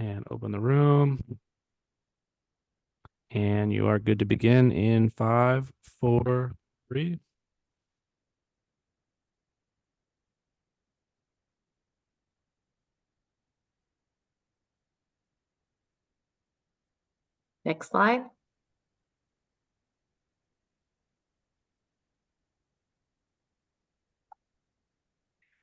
and open the room. And you are good to begin in 5, 4, 3. Next slide.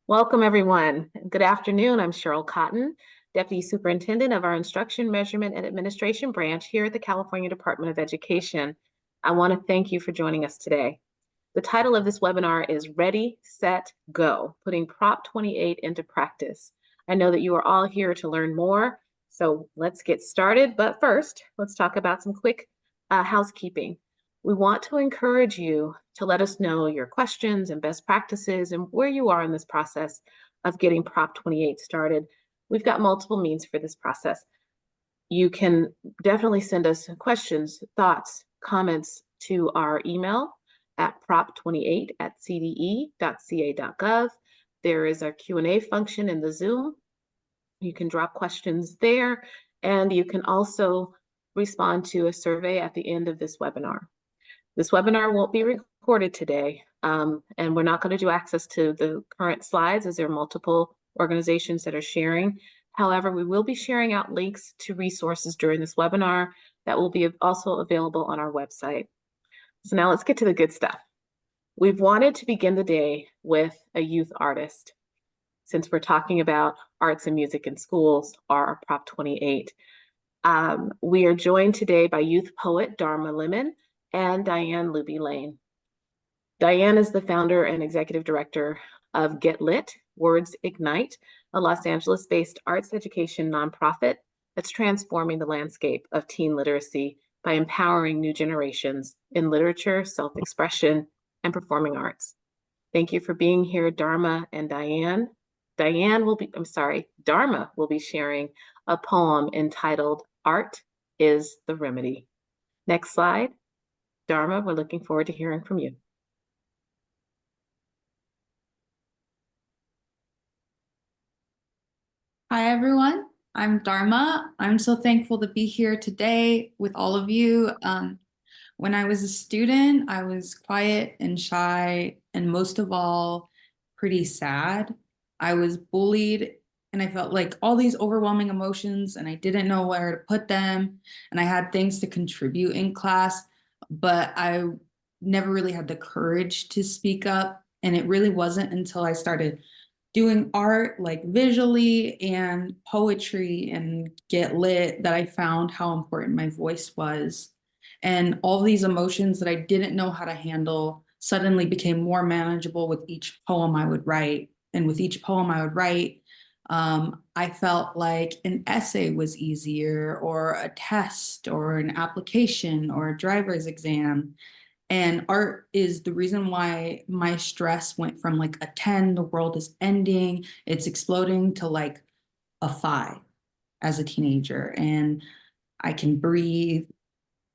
Welcome, everyone. Good afternoon. I'm Cheryl Cotton, Deputy Superintendent of our Instruction, Measurement, and Administration branch here at the California Department of Education. I want to thank you for joining us today. The title of this webinar is Ready, Set, Go, Putting Prop 28 into Practice. I know that you are all here to learn more, so let's get started. But first, let's talk about some quick housekeeping. We want to encourage you to let us know your questions and best practices and where you are in this process of getting Prop 28 started. We've got multiple means for this process. You can definitely send us questions, thoughts, comments to our email at prop28@cde.ca.gov. There is our Q&A function in the Zoom. You can drop questions there, and you can also respond to a survey at the end of this webinar. This webinar won't be recorded today, and we're not going to do access to the current slides as there are multiple organizations that are sharing. However, we will be sharing out links to resources during this webinar that will be also available on our website. So now let's get to the good stuff. We've wanted to begin the day with a youth artist. Since we're talking about arts and music in schools, or Prop 28. We are joined today by youth poet Dharma Lemon and Diane Luby Lane. Diane is the founder and executive director of Get Lit, Words Ignite, a Los Angeles-based arts education nonprofit that's transforming the landscape of teen literacy by empowering new generations in literature, self-expression, and performing arts. Thank you for being here, Dharma and Diane. Dharma will be sharing a poem entitled Art is the Remedy. Next slide. Dharma, we're looking forward to hearing from you. Hi, everyone. I'm Dharma. I'm so thankful to be here today with all of you. When I was a student, I was quiet and shy, and most of all, pretty sad. I was bullied, and I felt like all these overwhelming emotions, and I didn't know where to put them, and I had things to contribute in class, but I never really had the courage to speak up, and it really wasn't until I started doing art, like visually and poetry and Get Lit, that I found how important my voice was. And all these emotions that I didn't know how to handle suddenly became more manageable with each poem I would write. And with each poem I would write, I felt like an essay was easier, or a test, or an application, or a driver's exam. And art is the reason why my stress went from like a 10, the world is ending, it's exploding, to like a 5 as a teenager. And I can breathe.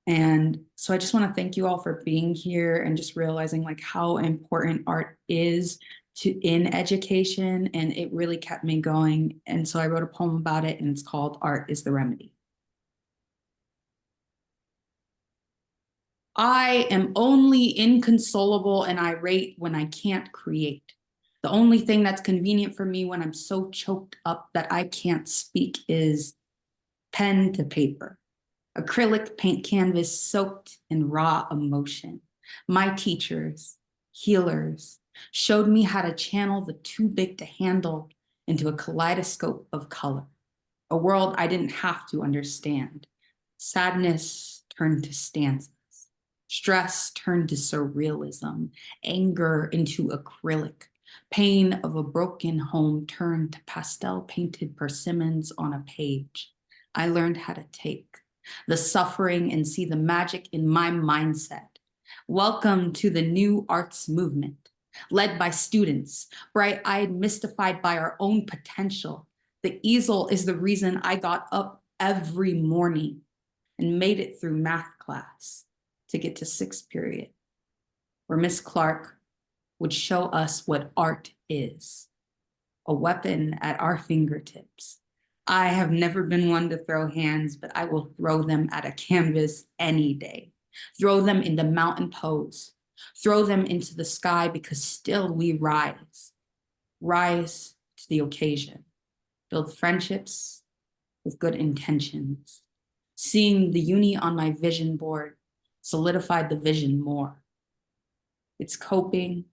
And so I just want to thank you all for being here and just realizing like how important art is in education. And it really kept me going. And so I wrote a poem about it, and it's called Art is the Remedy. I am only inconsolable and irate when I can't create. The only thing that's convenient for me when I'm so choked up that I can't speak is pen to paper, acrylic paint canvas soaked in raw emotion. My teachers, healers, showed me how to channel the too big to handle into a kaleidoscope of color, a world I didn't have to understand. Sadness turned to stanzas. Stress turned to surrealism, anger into acrylic, pain of a broken home turned to pastel-painted persimmons on a page. I learned how to take the suffering and see the magic in my mindset. Welcome to the new arts movement, led by students, bright-eyed, mystified by our own potential. The easel is the reason I got up every morning and made it through math class to get to 6th period, where Miss Clark would show us what art is, a weapon at our fingertips, I have never been one to throw hands, but I will throw them at a canvas any day. Throw them in the mountain pose. Throw them into the sky because still we rise. Rise to the occasion. Build friendships with good intentions. Seeing the uni on my vision board solidified the vision more. It's coping.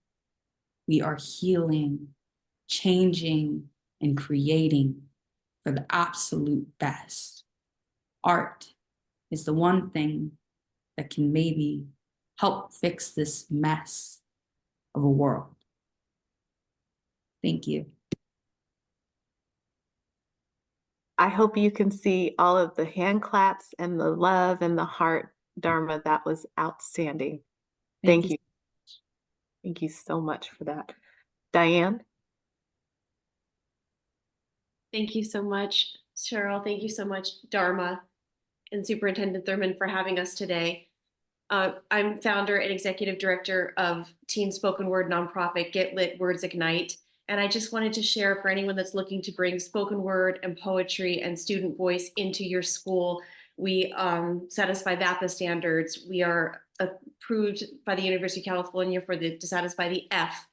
We are healing, changing, and creating for the absolute best. Art is the one thing that can maybe help fix this mess of a world. Thank you. I hope you can see all of the hand claps and the love and the heart, Dharma. That was outstanding. Thank you. Thank you so much for that. Diane? Thank you so much, Cheryl. Thank you so much, Dharma and Superintendent Thurmond, for having us today. I'm founder and executive director of teen spoken word nonprofit Get Lit Words Ignite. And I just wanted to share for anyone that's looking to bring spoken word and poetry and student voice into your school. We satisfy VAPA standards. We are approved by the University of California to satisfy the F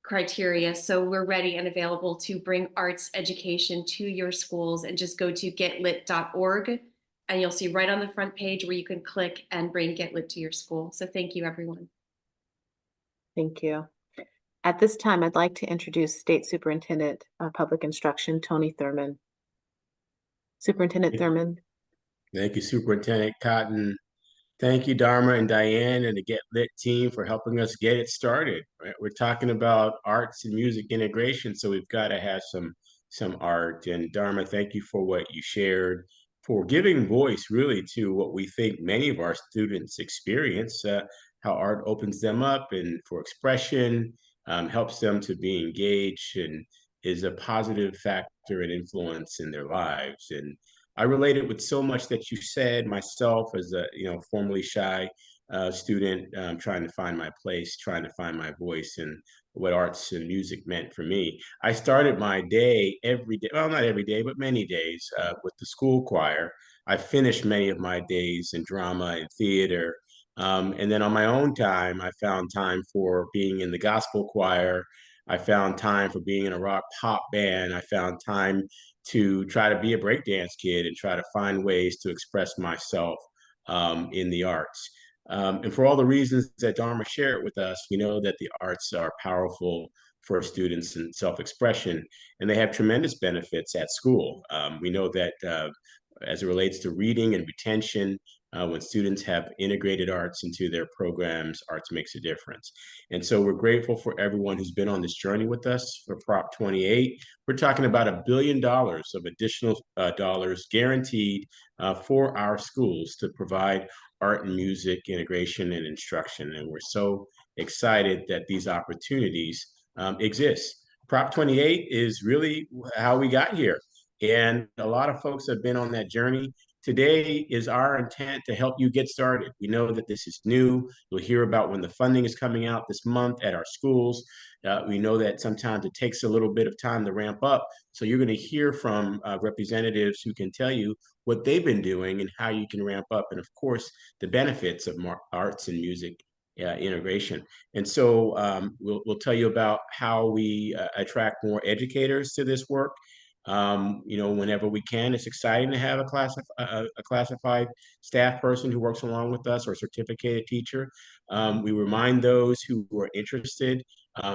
criteria. So we're ready and available to bring arts education to your schools, and just go to getlit.org and you'll see right on the front page where you can click and bring Get Lit to your school. So thank you, everyone. Thank you. At this time, I'd like to introduce State Superintendent of Public Instruction, Tony Thurmond. Superintendent Thurmond. Thank you, Superintendent Cotton. Thank you, Dharma and Diane and the Get Lit team for helping us get it started. Right? We're talking about arts and music integration, so we've got to have some art. And Dharma, thank you for what you shared, for giving voice really to what we think many of our students experience, how art opens them up and for expression, helps them to be engaged and is a positive factor and influence in their lives. And I related with so much that you said. Myself as a formerly shy student, trying to find my place, trying to find my voice, and what arts and music meant for me. I started my day every day, well, not every day, but many days, with the school choir. I finished many of my days in drama and theater. And then on my own time, I found time for being in the gospel choir. I found time for being in a rock pop band. I found time to try to be a breakdance kid and try to find ways to express myself in the arts. And for all the reasons that Dharma shared with us, we know that the arts are powerful for students and self-expression, and they have tremendous benefits at school. We know that as it relates to reading and retention, when students have integrated arts into their programs, arts makes a difference. And so we're grateful for everyone who's been on this journey with us for Prop 28. We're talking about $1 billion of additional dollars guaranteed for our schools to provide art and music integration and instruction. And we're so excited that these opportunities exist. Prop 28 is really how we got here. And a lot of folks have been on that journey. Today is our intent to help you get started. We know that this is new. You'll hear about when the funding is coming out this month at our schools. We know that sometimes it takes a little bit of time to ramp up. So you're going to hear from representatives who can tell you what they've been doing and how you can ramp up. And of course, the benefits of arts and music integration. And so we'll tell you about how we attract more educators to this work. Whenever we can. It's exciting to have a classified staff person who works along with us, or a certificated teacher. We remind those who are interested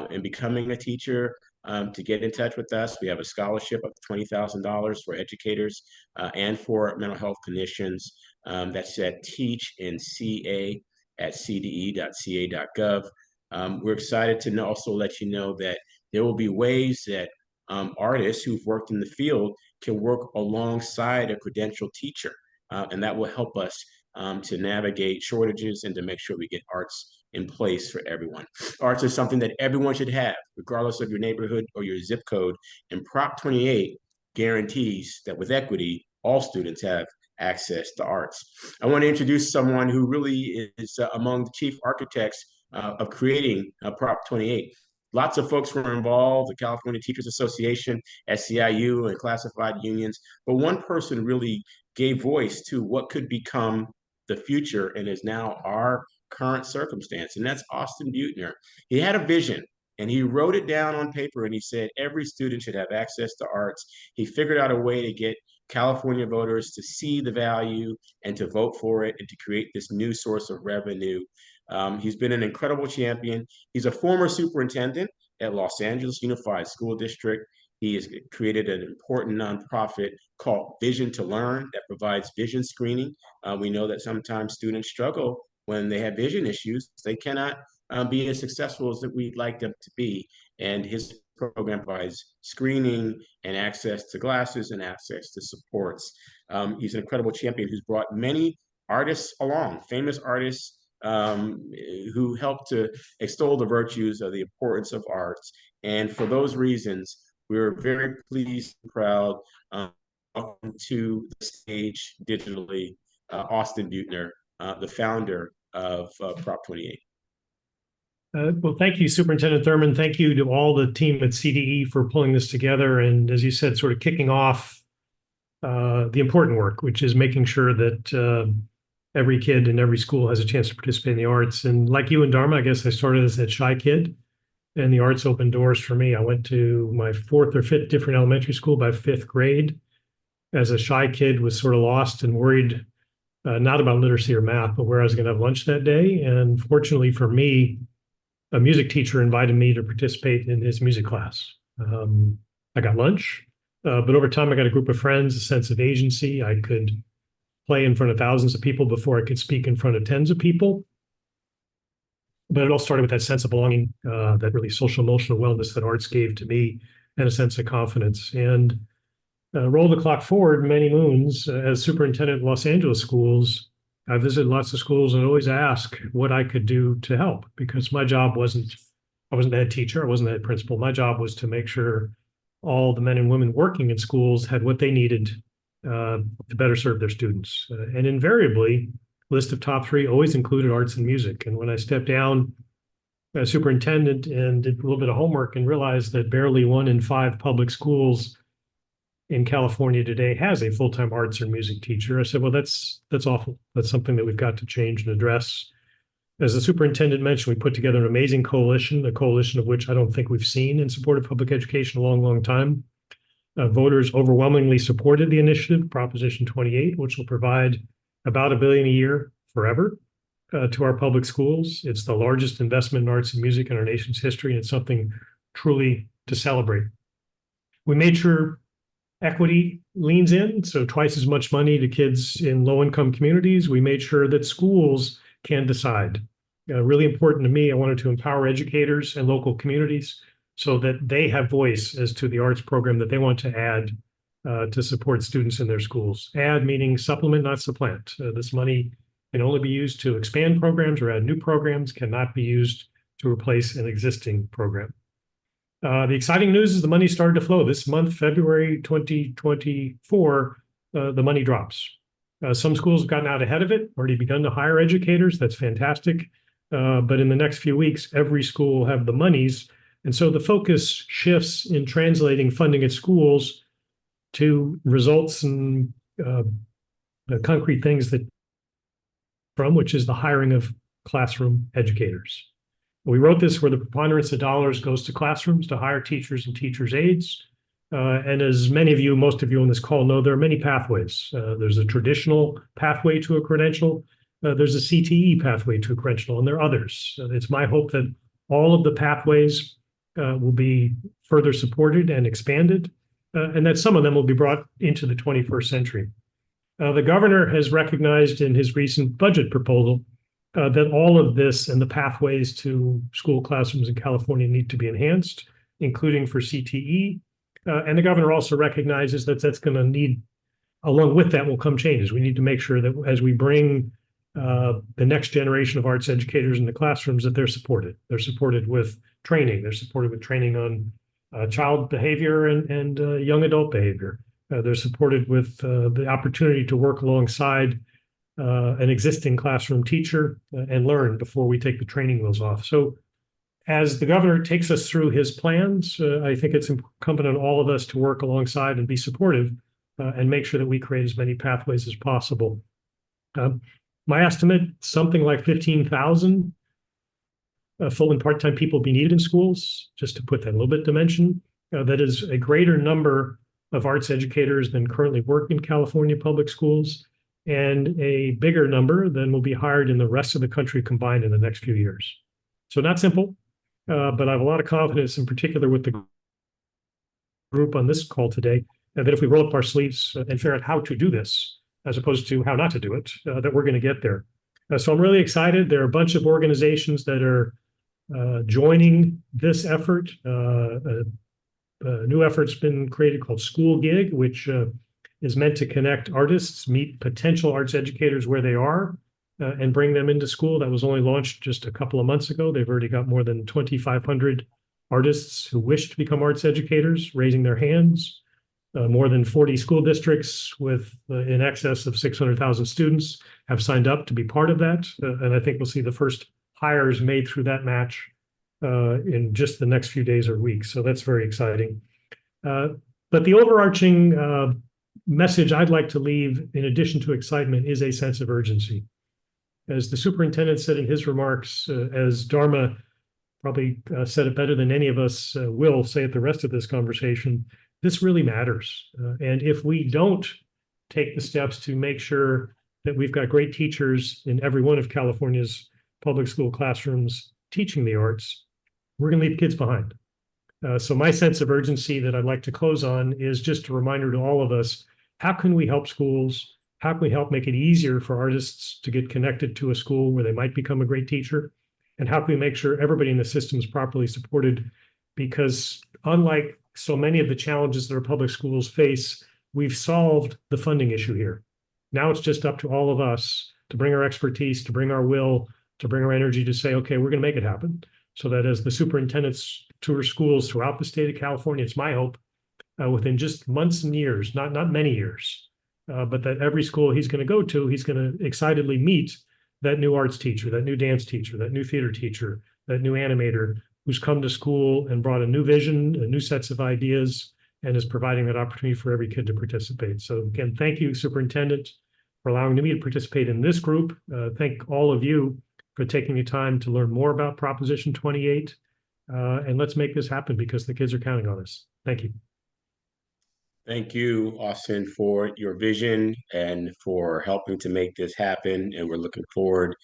in becoming a teacher to get in touch with us. We have a scholarship of $20,000 for educators and for mental health clinicians. That's at teachinca at cde.ca.gov. We're excited to also let you know that there will be ways that artists who've worked in the field can work alongside a credentialed teacher. And that will help us to navigate shortages and to make sure we get arts in place for everyone. Arts is something that everyone should have, regardless of your neighborhood or your zip code. And Prop 28 guarantees that with equity, all students have access to arts. I want to introduce someone who really is among the chief architects of creating Prop 28. Lots of folks were involved, the California Teachers Association, SEIU, and classified unions. But one person really gave voice to what could become the future and is now our current circumstance, and that's Austin Beutner. He had a vision, and he wrote it down on paper, and he said every student should have access to arts. He figured out a way to get California voters to see the value and to vote for it and to create this new source of revenue. He's been an incredible champion. He's a former superintendent at Los Angeles Unified School District. He has created an important nonprofit called Vision to Learn that provides vision screening. We know that sometimes students struggle when they have vision issues. They cannot be as successful as we'd like them to be. And his program provides screening and access to glasses and access to supports. He's an incredible champion who's brought many artists along, famous artists who help to extol the virtues of the importance of arts. And for those reasons, we're very pleased and proud to the stage digitally, Austin Beutner, the founder of Prop 28. Well, thank you, Superintendent Thurmond. Thank you to all the team at CDE for pulling this together and, as you said, sort of kicking off the important work, which is making sure that every kid in every school has a chance to participate in the arts. And like you and Dharma, I guess I started as that shy kid, and the arts opened doors for me. I went to my 4th or 5th different elementary school by 5th grade. As a shy kid, was sort of lost and worried, not about literacy or math, but where I was going to have lunch that day. And fortunately for me, a music teacher invited me to participate in his music class. I got lunch, but over time I got a group of friends, a sense of agency. I could play in front of thousands of people before I could speak in front of tens of people. But it all started with that sense of belonging, that really social emotional wellness that arts gave to me, and a sense of confidence. And roll the clock forward many moons, as superintendent of Los Angeles schools, I visited lots of schools and always ask what I could do to help, because my job I wasn't the head teacher, I wasn't the head principal. My job was to make sure all the men and women working in schools had what they needed to better serve their students. And invariably, list of top 3 always included arts and music. And when I stepped down as superintendent and did a little bit of homework and realized that barely 1 in 5 public schools in California today has a full-time arts or music teacher, I said, well, that's awful. That's something that we've got to change and address. As the superintendent mentioned, we put together an amazing coalition, a coalition of which I don't think we've seen in support of public education a long, long time. Voters overwhelmingly supported the initiative, Proposition 28, which will provide about $1 billion a year forever to our public schools. It's the largest investment in arts and music in our nation's history, and it's something truly to celebrate. We made sure equity leans in, so twice as much money to kids in low-income communities. We made sure that schools can decide. Really important to me, I wanted to empower educators and local communities so that they have voice as to the arts program that they want to add to support students in their schools. Add meaning supplement, not supplant. This money can only be used to expand programs or add new programs, cannot be used to replace an existing program. The exciting news is the money started to flow. This month, February 2024, the money drops. Some schools have gotten out ahead of it, already begun to hire educators. That's fantastic. But in the next few weeks, every school will have the monies. And so the focus shifts in translating funding at schools to results and the concrete things which is the hiring of classroom educators. We wrote this where the preponderance of dollars goes to classrooms to hire teachers and teachers' aides. And as many of you, most of you on this call know, there are many pathways. There's a traditional pathway to a credential. There's a CTE pathway to a credential, and there are others. It's my hope that all of the pathways will be further supported and expanded, and that some of them will be brought into the 21st century. The governor has recognized in his recent budget proposal that all of this and the pathways to school classrooms in California need to be enhanced, including for CTE. And the governor also recognizes that that's going to need, along with that will come changes. We need to make sure that as we bring the next generation of arts educators in the classrooms, that they're supported. They're supported with training. They're supported with training on child behavior and young adult behavior. They're supported with the opportunity to work alongside an existing classroom teacher and learn before we take the training wheels off. So As the governor takes us through his plans, I think it's incumbent on all of us to work alongside and be supportive and make sure that we create as many pathways as possible. My estimate, something like 15,000 full and part-time people be needed in schools, just to put that a little bit dimension. That is a greater number of arts educators than currently work in California public schools, and a bigger number than will be hired in the rest of the country combined in the next few years. So not simple, but I have a lot of confidence, in particular with the group on this call today, that if we roll up our sleeves and figure out how to do this, as opposed to how not to do it, that we're going to get there. So I'm really excited. There are a bunch of organizations that are joining this effort. A new effort's been created called School Gig, which is meant to connect artists, meet potential arts educators where they are, and bring them into school. That was only launched just a couple of months ago. They've already got more than 2,500 artists who wish to become arts educators raising their hands. More than 40 school districts with in excess of 600,000 students have signed up to be part of that. And I think we'll see the first hires made through that match in just the next few days or weeks. So that's very exciting. But the overarching message I'd like to leave, in addition to excitement, is a sense of urgency. As the superintendent said in his remarks, as Dharma probably said it better than any of us will say at the rest of this conversation, this really matters. And if we don't take the steps to make sure that we've got great teachers in every one of California's public school classrooms teaching the arts, we're going to leave kids behind. So my sense of urgency that I'd like to close on is just a reminder to all of us, how can we help schools? How can we help make it easier for artists to get connected to a school where they might become a great teacher? And how can we make sure everybody in the system is properly supported? Because unlike so many of the challenges that our public schools face, we've solved the funding issue here. Now it's just up to all of us to bring our expertise, to bring our will, to bring our energy to say, okay, we're going to make it happen. So that as the superintendents tour schools throughout the state of California, it's my hope within just months and years, not many years, but that every school he's going to go to, he's going to excitedly meet that new arts teacher, that new dance teacher, that new theater teacher, that new animator who's come to school and brought a new vision, new sets of ideas, and is providing that opportunity for every kid to participate. So again, thank you, Superintendent, for allowing me to participate in this group. Thank all of you for taking the time to learn more about Proposition 28. And let's make this happen because the kids are counting on us. Thank you. Thank you, Austin, for your vision and for helping to make this happen. And we're looking forward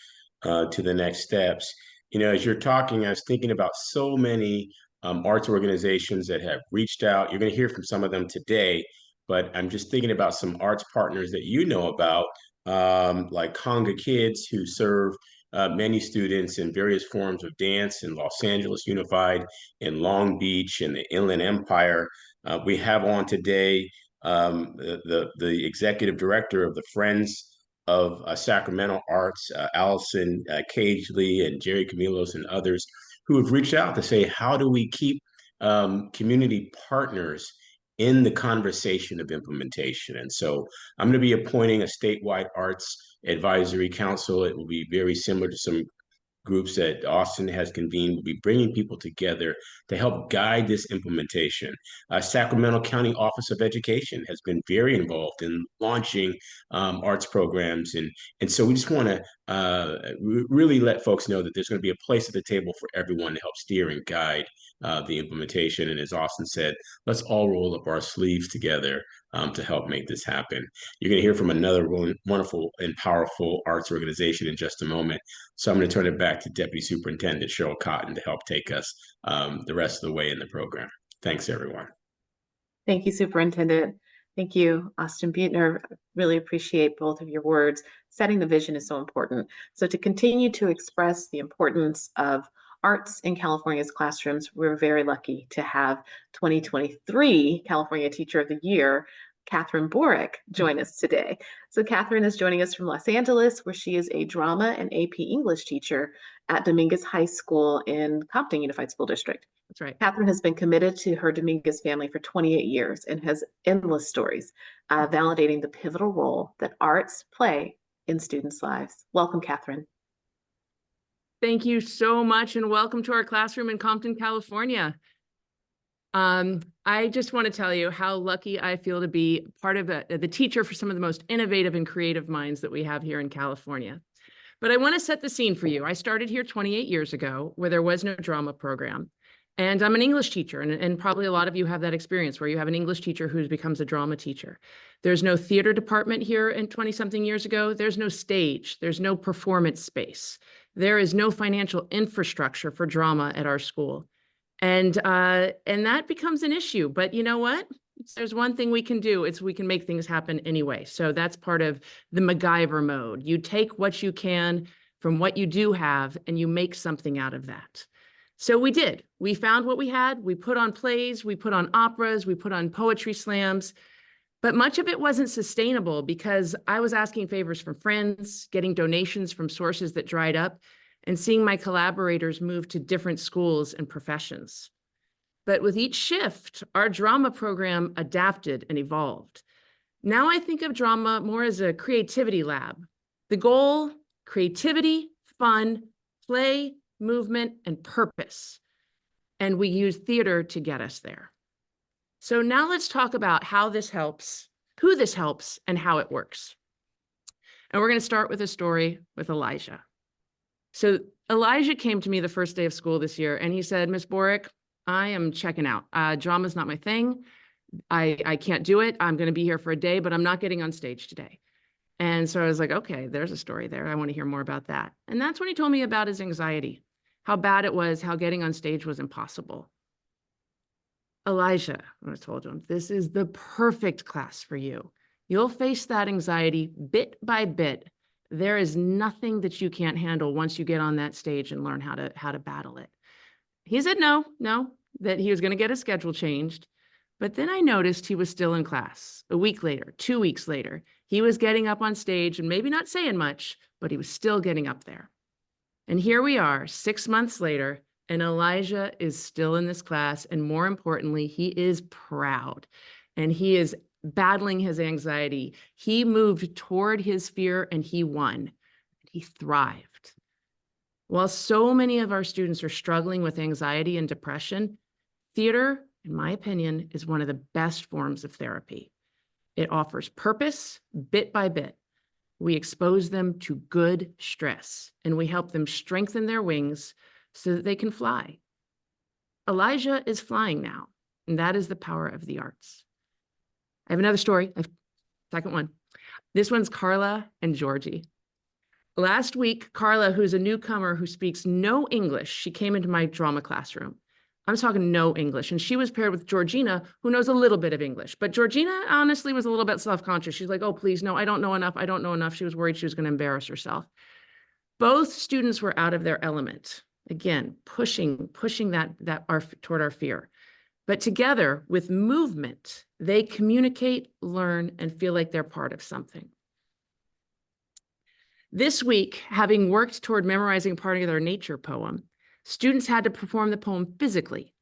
to the next steps. You know, as you're talking, I was thinking about so many arts organizations that have reached out. You're going to hear from some of them today, but I'm just thinking about some arts partners that you know about, like Conga Kids, who serve many students in various forms of dance in Los Angeles Unified, in Long Beach, and the Inland Empire. We have on today the executive director of the Friends of Sacramento Arts, Allison Cagely and Jerry Camilos and others who have reached out to say, how do we keep community partners in the conversation of implementation? And so I'm going to be appointing a statewide arts advisory council. It will be very similar to some groups that Austin has convened. Will be bringing people together to help guide this implementation. Sacramento County Office of Education has been very involved in launching arts programs. And so we just want to really let folks know that there's going to be a place at the table for everyone to help steer and guide the implementation. And as Austin said, let's all roll up our sleeves together to help make this happen. You're going to hear from another wonderful and powerful arts organization in just a moment. So I'm going to turn it back to Deputy Superintendent Cheryl Cotton to help take us the rest of the way in the program. Thanks, everyone. Thank you, Superintendent. Thank you, Austin Beutner. Really appreciate both of your words. Setting the vision is so important. So to continue to express the importance of arts in California's classrooms, we're very lucky to have 2023 California Teacher of the Year, Catherine Borek, join us today. So Catherine is joining us from Los Angeles, where she is a drama and AP English teacher at Dominguez High School in Compton Unified School District. That's right. Catherine has been committed to her Dominguez family for 28 years and has endless stories validating the pivotal role that arts play in students' lives. Welcome, Catherine. Thank you so much and welcome to our classroom in Compton, California. I just want to tell you how lucky I feel to be part of the teacher for some of the most innovative and creative minds that we have here in California. But I want to set the scene for you. I started here 28 years ago where there was no drama program. And I'm an English teacher, and probably a lot of you have that experience where you have an English teacher who becomes a drama teacher. There's no theater department here in 20-something years ago. There's no stage. There's no performance space. There is no financial infrastructure for drama at our school. And that becomes an issue. But you know what? There's one thing we can do. It's we can make things happen anyway. So that's part of the MacGyver mode. You take what you can from what you do have, and you make something out of that. So we did. We found what we had. We put on plays, we put on operas, we put on poetry slams, but much of it wasn't sustainable because I was asking favors from friends, getting donations from sources that dried up, and seeing my collaborators move to different schools and professions. But with each shift, our drama program adapted and evolved. Now I think of drama more as a creativity lab. The goal, creativity, fun, play, movement, and purpose. And we use theater to get us there. So now let's talk about how this helps, who this helps, and how it works. And we're going to start with a story with Elijah. So Elijah came to me the first day of school this year, and he said, Miss Borek, I am checking out. Drama's not my thing. I can't do it. I'm going to be here for a day, but I'm not getting on stage today. And so I was like, okay, there's a story there. I want to hear more about that. And that's when he told me about his anxiety, how bad it was, how getting on stage was impossible. Elijah, I told him, this is the perfect class for you. You'll face that anxiety bit by bit. There is nothing that you can't handle once you get on that stage and learn how to battle it. He said no, that he was going to get his schedule changed. But then I noticed he was still in class. A week later, 2 weeks later, he was getting up on stage and maybe not saying much, but he was still getting up there. And here we are 6 months later, and Elijah is still in this class. And more importantly, he is proud and he is battling his anxiety. He moved toward his fear and he won. He thrived. While so many of our students are struggling with anxiety and depression, theater, in my opinion, is one of the best forms of therapy. It offers purpose bit by bit. We expose them to good stress, and we help them strengthen their wings so that they can fly. Elijah is flying now, and that is the power of the arts. I have another story, second one. This one's Carla and Georgie. Last week, Carla, who's a newcomer who speaks no English, she came into my drama classroom. I'm talking no English. And she was paired with Georgina, who knows a little bit of English. But Georgina honestly was a little bit self-conscious. She's like, oh, please, no, I don't know enough. I don't know enough. She was worried she was going to embarrass herself. Both students were out of their element. Again, pushing that toward our fear. But together with movement, they communicate, learn, and feel like they're part of something. This week, having worked toward memorizing part of their nature poem, students had to perform the poem physically.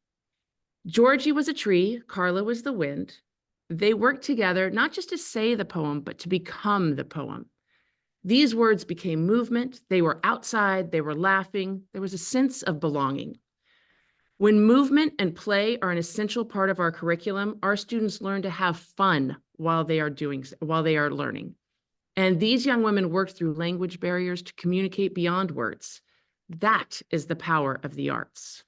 Georgie was a tree, Carla was the wind. They worked together not just to say the poem, but to become the poem. These words became movement. They were outside, they were laughing. There was a sense of belonging. When movement and play are an essential part of our curriculum, our students learn to have fun while they are learning. And these young women worked through language barriers to communicate beyond words. That is the power of the arts.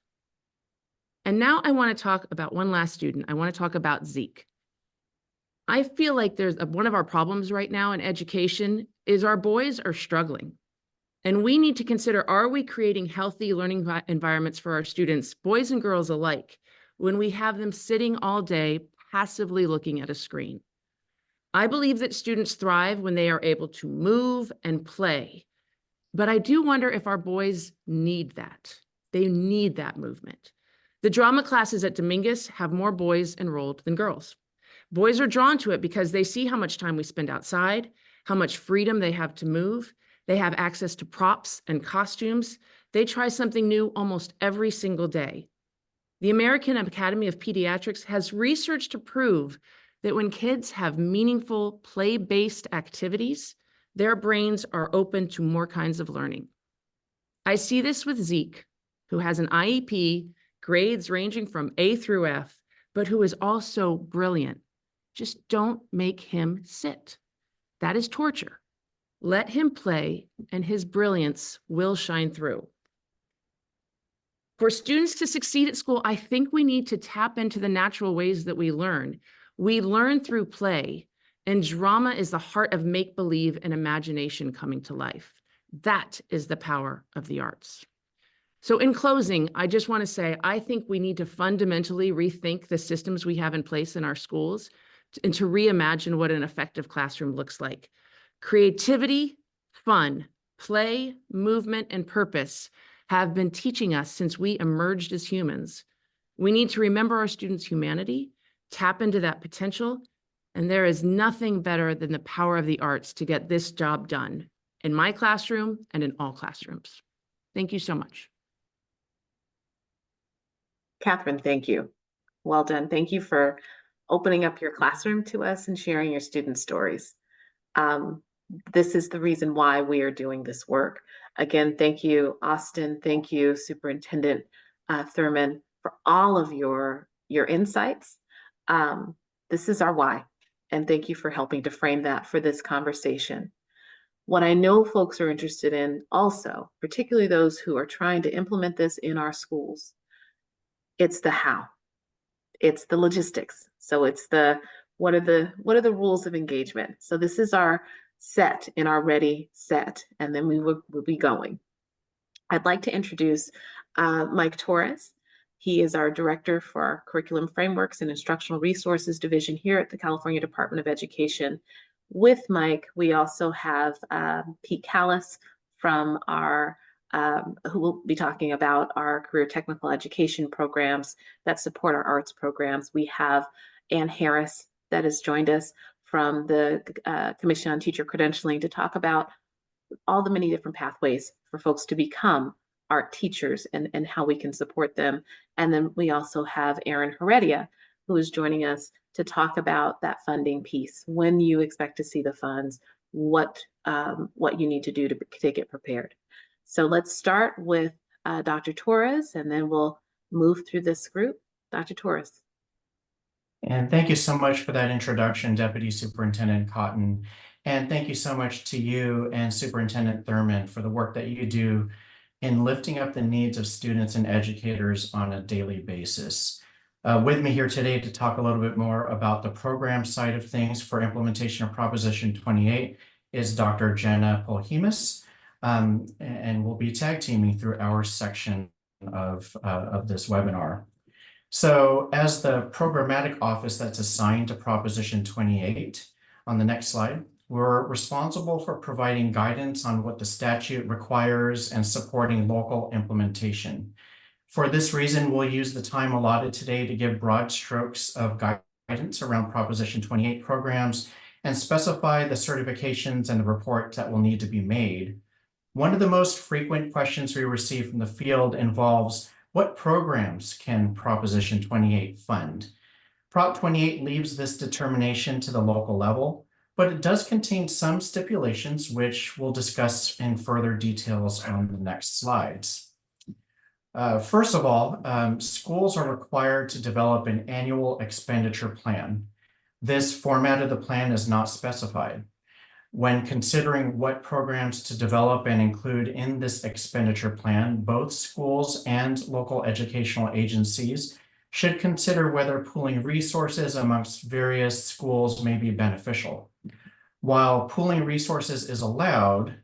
And now I want to talk about one last student. I want to talk about Zeke. I feel like there's one of our problems right now in education is our boys are struggling. And we need to consider, are we creating healthy learning environments for our students, boys and girls alike, when we have them sitting all day passively looking at a screen? I believe that students thrive when they are able to move and play. But I do wonder if our boys need that. They need that movement. The drama classes at Dominguez have more boys enrolled than girls. Boys are drawn to it because they see how much time we spend outside, how much freedom they have to move. They have access to props and costumes. They try something new almost every single day. The American Academy of Pediatrics has research to prove that when kids have meaningful play-based activities, their brains are open to more kinds of learning. I see this with Zeke, who has an IEP, grades ranging from A through F, but who is also brilliant. Just don't make him sit. That is torture. Let him play, and his brilliance will shine through. For students to succeed at school, I think we need to tap into the natural ways that we learn. We learn through play, and drama is the heart of make-believe and imagination coming to life. That is the power of the arts. So in closing, I just want to say, I think we need to fundamentally rethink the systems we have in place in our schools and to reimagine what an effective classroom looks like. Creativity, fun, play, movement, and purpose have been teaching us since we emerged as humans. We need to remember our students' humanity, tap into that potential, and there is nothing better than the power of the arts to get this job done in my classroom and in all classrooms. Thank you so much. Catherine, thank you. Well done. Thank you for opening up your classroom to us and sharing your student stories. This is the reason why we are doing this work. Again, thank you, Austin. Thank you, Superintendent Thurmond, for all of your insights. This is our why, and thank you for helping to frame that for this conversation. What I know folks are interested in also, particularly those who are trying to implement this in our schools, it's the how. It's the logistics. So it's the what are the rules of engagement? So this is our set in our ready set, and then we'll be going. I'd like to introduce Mike Torres. He is our director for our Curriculum Frameworks and Instructional Resources Division here at the California Department of Education. With Mike, we also have Pete Callis from our who will be talking about our career technical education programs that support our arts programs. We have Ann Harris that has joined us from the Commission on Teacher Credentialing to talk about all the many different pathways for folks to become art teachers and how we can support them. And then we also have Erin Heredia, who is joining us to talk about that funding piece, when you expect to see the funds, what you need to do to get prepared. So let's start with Dr. Torres, and then we'll move through this group. Dr. Torres. And thank you so much for that introduction, Deputy Superintendent Cotton. And thank you so much to you and Superintendent Thurmond for the work that you do in lifting up the needs of students and educators on a daily basis. With me here today to talk a little bit more about the program side of things for implementation of Proposition 28 is Dr. Jenna Polhemus. And we'll be tag teaming through our section of this webinar. So as the programmatic office that's assigned to Proposition 28, on the next slide, we're responsible for providing guidance on what the statute requires and supporting local implementation. For this reason, we'll use the time allotted today to give broad strokes of guidance around Proposition 28 programs and specify the certifications and the reports that will need to be made. One of the most frequent questions we receive from the field involves what programs can Proposition 28 fund? Prop 28 leaves this determination to the local level, but it does contain some stipulations which we'll discuss in further details on the next slides. First of all, schools are required to develop an annual expenditure plan. This format of the plan is not specified. When considering what programs to develop and include in this expenditure plan, both schools and local educational agencies should consider whether pooling resources amongst various schools may be beneficial. While pooling resources is allowed,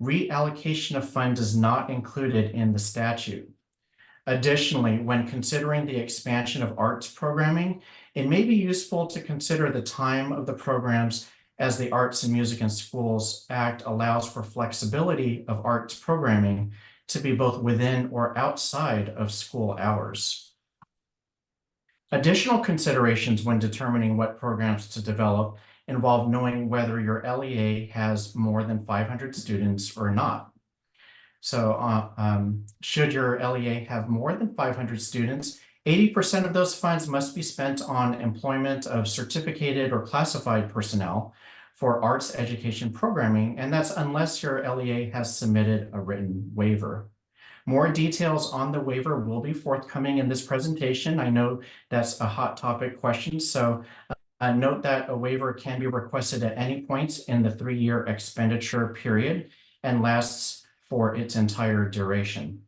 reallocation of funds is not included in the statute. Additionally, when considering the expansion of arts programming, it may be useful to consider the time of the programs, as the Arts and Music in Schools Act allows for flexibility of arts programming to be both within or outside of school hours. Additional considerations when determining what programs to develop involve knowing whether your LEA has more than 500 students or not. So should your LEA have more than 500 students, 80% of those funds must be spent on employment of certificated or classified personnel for arts education programming, and that's unless your LEA has submitted a written waiver. More details on the waiver will be forthcoming in this presentation. I know that's a hot topic question, so note that a waiver can be requested at any point in the 3-year expenditure period and lasts for its entire duration.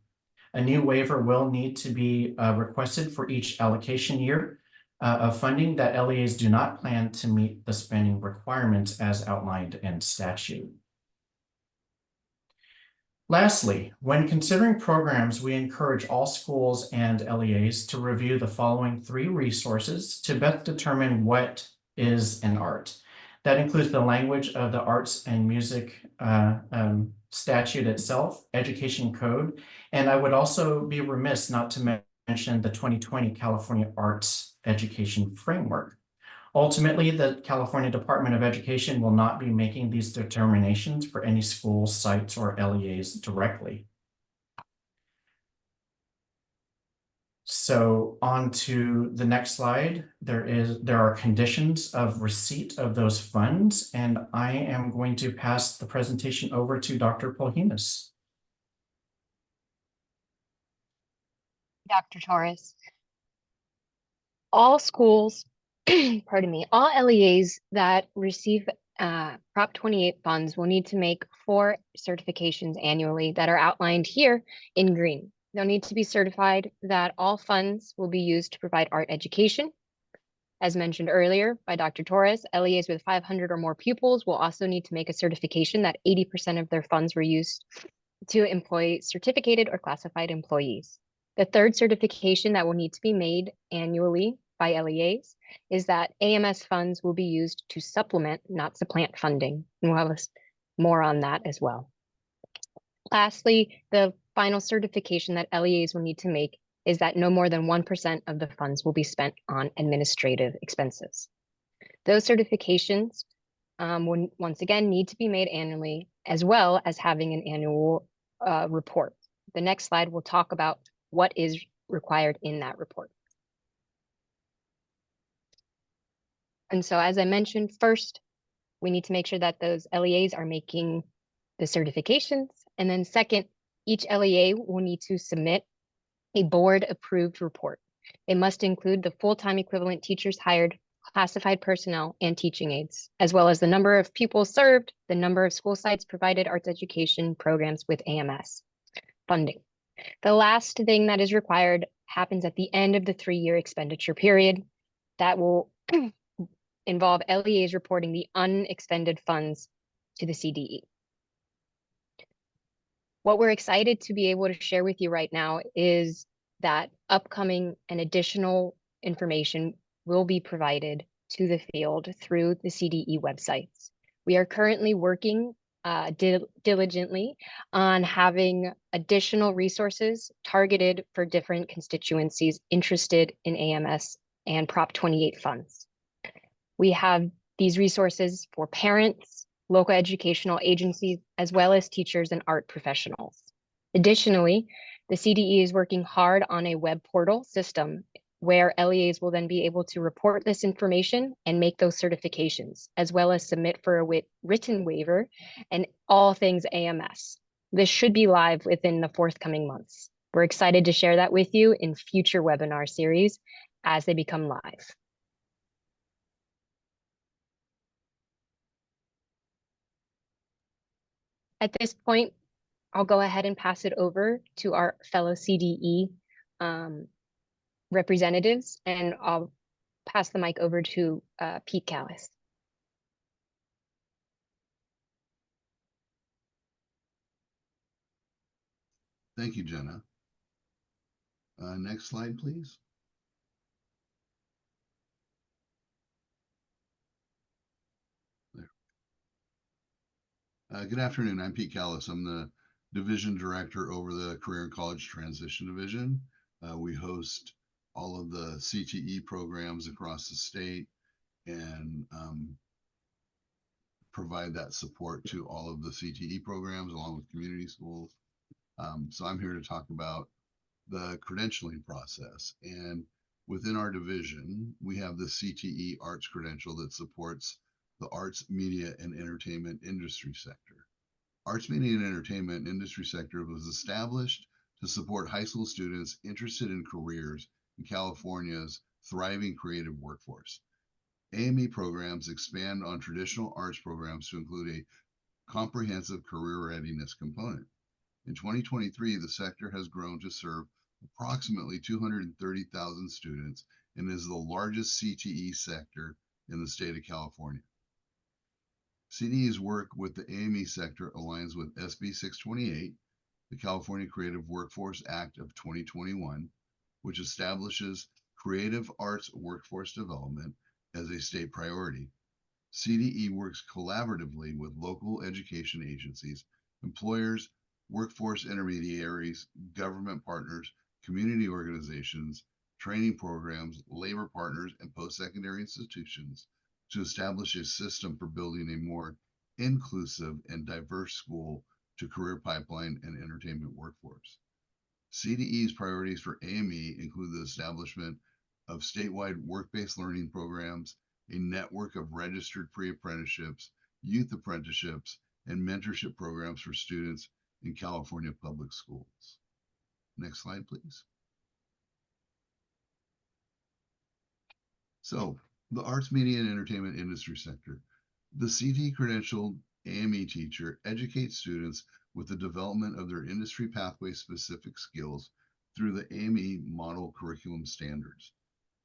A new waiver will need to be requested for each allocation year of funding that LEAs do not plan to meet the spending requirements as outlined in statute. Lastly, when considering programs, we encourage all schools and LEAs to review the following 3 resources to best determine what is an art. That includes the language of the Arts and Music statute itself, education code, and I would also be remiss not to mention the 2020 California Arts Education Framework. Ultimately, the California Department of Education will not be making these determinations for any school, sites, or LEAs directly. So on to the next slide. There are conditions of receipt of those funds, and I am going to pass the presentation over to Dr. Polhemus. Dr. Torres. All schools, pardon me, all LEAs that receive Prop 28 funds will need to make 4 certifications annually that are outlined here in green. They'll need to be certified that all funds will be used to provide art education. As mentioned earlier by Dr. Torres, LEAs with 500 or more pupils will also need to make a certification that 80% of their funds were used to employ certificated or classified employees. The third certification that will need to be made annually by LEAs is that AMS funds will be used to supplement, not supplant funding. And we'll have more on that as well. Lastly, the final certification that LEAs will need to make is that no more than 1% of the funds will be spent on administrative expenses. Those certifications will once again need to be made annually, as well as having an annual report. The next slide will talk about what is required in that report. And so, as I mentioned, first, we need to make sure that those LEAs are making the certifications. And then second, each LEA will need to submit a board-approved report. It must include the full-time equivalent teachers hired, classified personnel, and teaching aides, as well as the number of pupils served, the number of school sites provided arts education programs with AMS funding. The last thing that is required happens at the end of the 3-year expenditure period. That will involve LEAs reporting the unexpended funds to the CDE. What we're excited to be able to share with you right now is that upcoming and additional information will be provided to the field through the CDE websites. We are currently working diligently on having additional resources targeted for different constituencies interested in AMS and Prop 28 funds. We have these resources for parents, local educational agencies, as well as teachers and art professionals. Additionally, the CDE is working hard on a web portal system where LEAs will then be able to report this information and make those certifications, as well as submit for a written waiver and all things AMS. This should be live within the forthcoming months. We're excited to share that with you in future webinar series as they become live. At this point, I'll go ahead and pass it over to our fellow CDE representatives, and I'll pass the mic over to Pete Callis. Thank you, Jenna. Next slide, please. Good afternoon. I'm Pete Callis. I'm the Division Director over the Career and College Transition Division. We host all of the CTE programs across the state and provide that support to all of the CTE programs along with community schools. So I'm here to talk about the credentialing process. And within our division, we have the CTE Arts Credential that supports the arts, media, and entertainment industry sector. Arts, media, and entertainment industry sector was established to support high school students interested in careers in California's thriving creative workforce. AME programs expand on traditional arts programs to include a comprehensive career readiness component. In 2023, the sector has grown to serve approximately 230,000 students and is the largest CTE sector in the state of California. CTE's work with the AME sector aligns with SB 628, the California Creative Workforce Act of 2021, which establishes creative arts workforce development as a state priority. CTE works collaboratively with local education agencies, employers, workforce intermediaries, government partners, community organizations, training programs, labor partners, and post-secondary institutions to establish a system for building a more inclusive and diverse school to career pipeline and entertainment workforce. CTE's priorities for AME include the establishment of statewide work-based learning programs, a network of registered pre-apprenticeships, youth apprenticeships, and mentorship programs for students in California public schools. Next slide, please. So, the arts, media, and entertainment industry sector. The CTE credentialed AME teacher educates students with the development of their industry pathway specific skills through the AME model curriculum standards,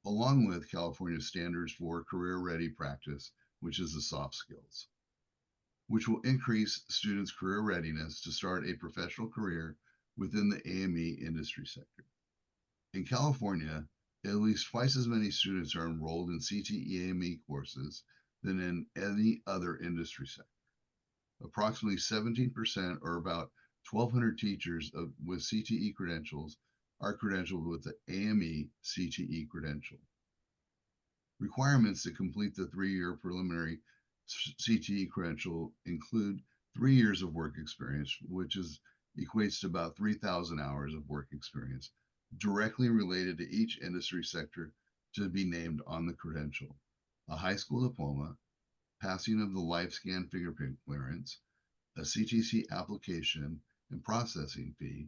along with California standards for career ready practice, which is the soft skills, which will increase students' career readiness to start a professional career within the AME industry sector. In California, at least twice as many students are enrolled in CTE AME courses than in any other industry sector. Approximately 17%, or about 1,200 teachers with CTE credentials, are credentialed with the AME CTE credential. Requirements to complete the 3-year preliminary CTE credential include 3 years of work experience, which equates to about 3,000 hours of work experience, directly related to each industry sector to be named on the credential, a high school diploma, passing of the LifeScan fingerprint clearance, a CTC application and processing fee,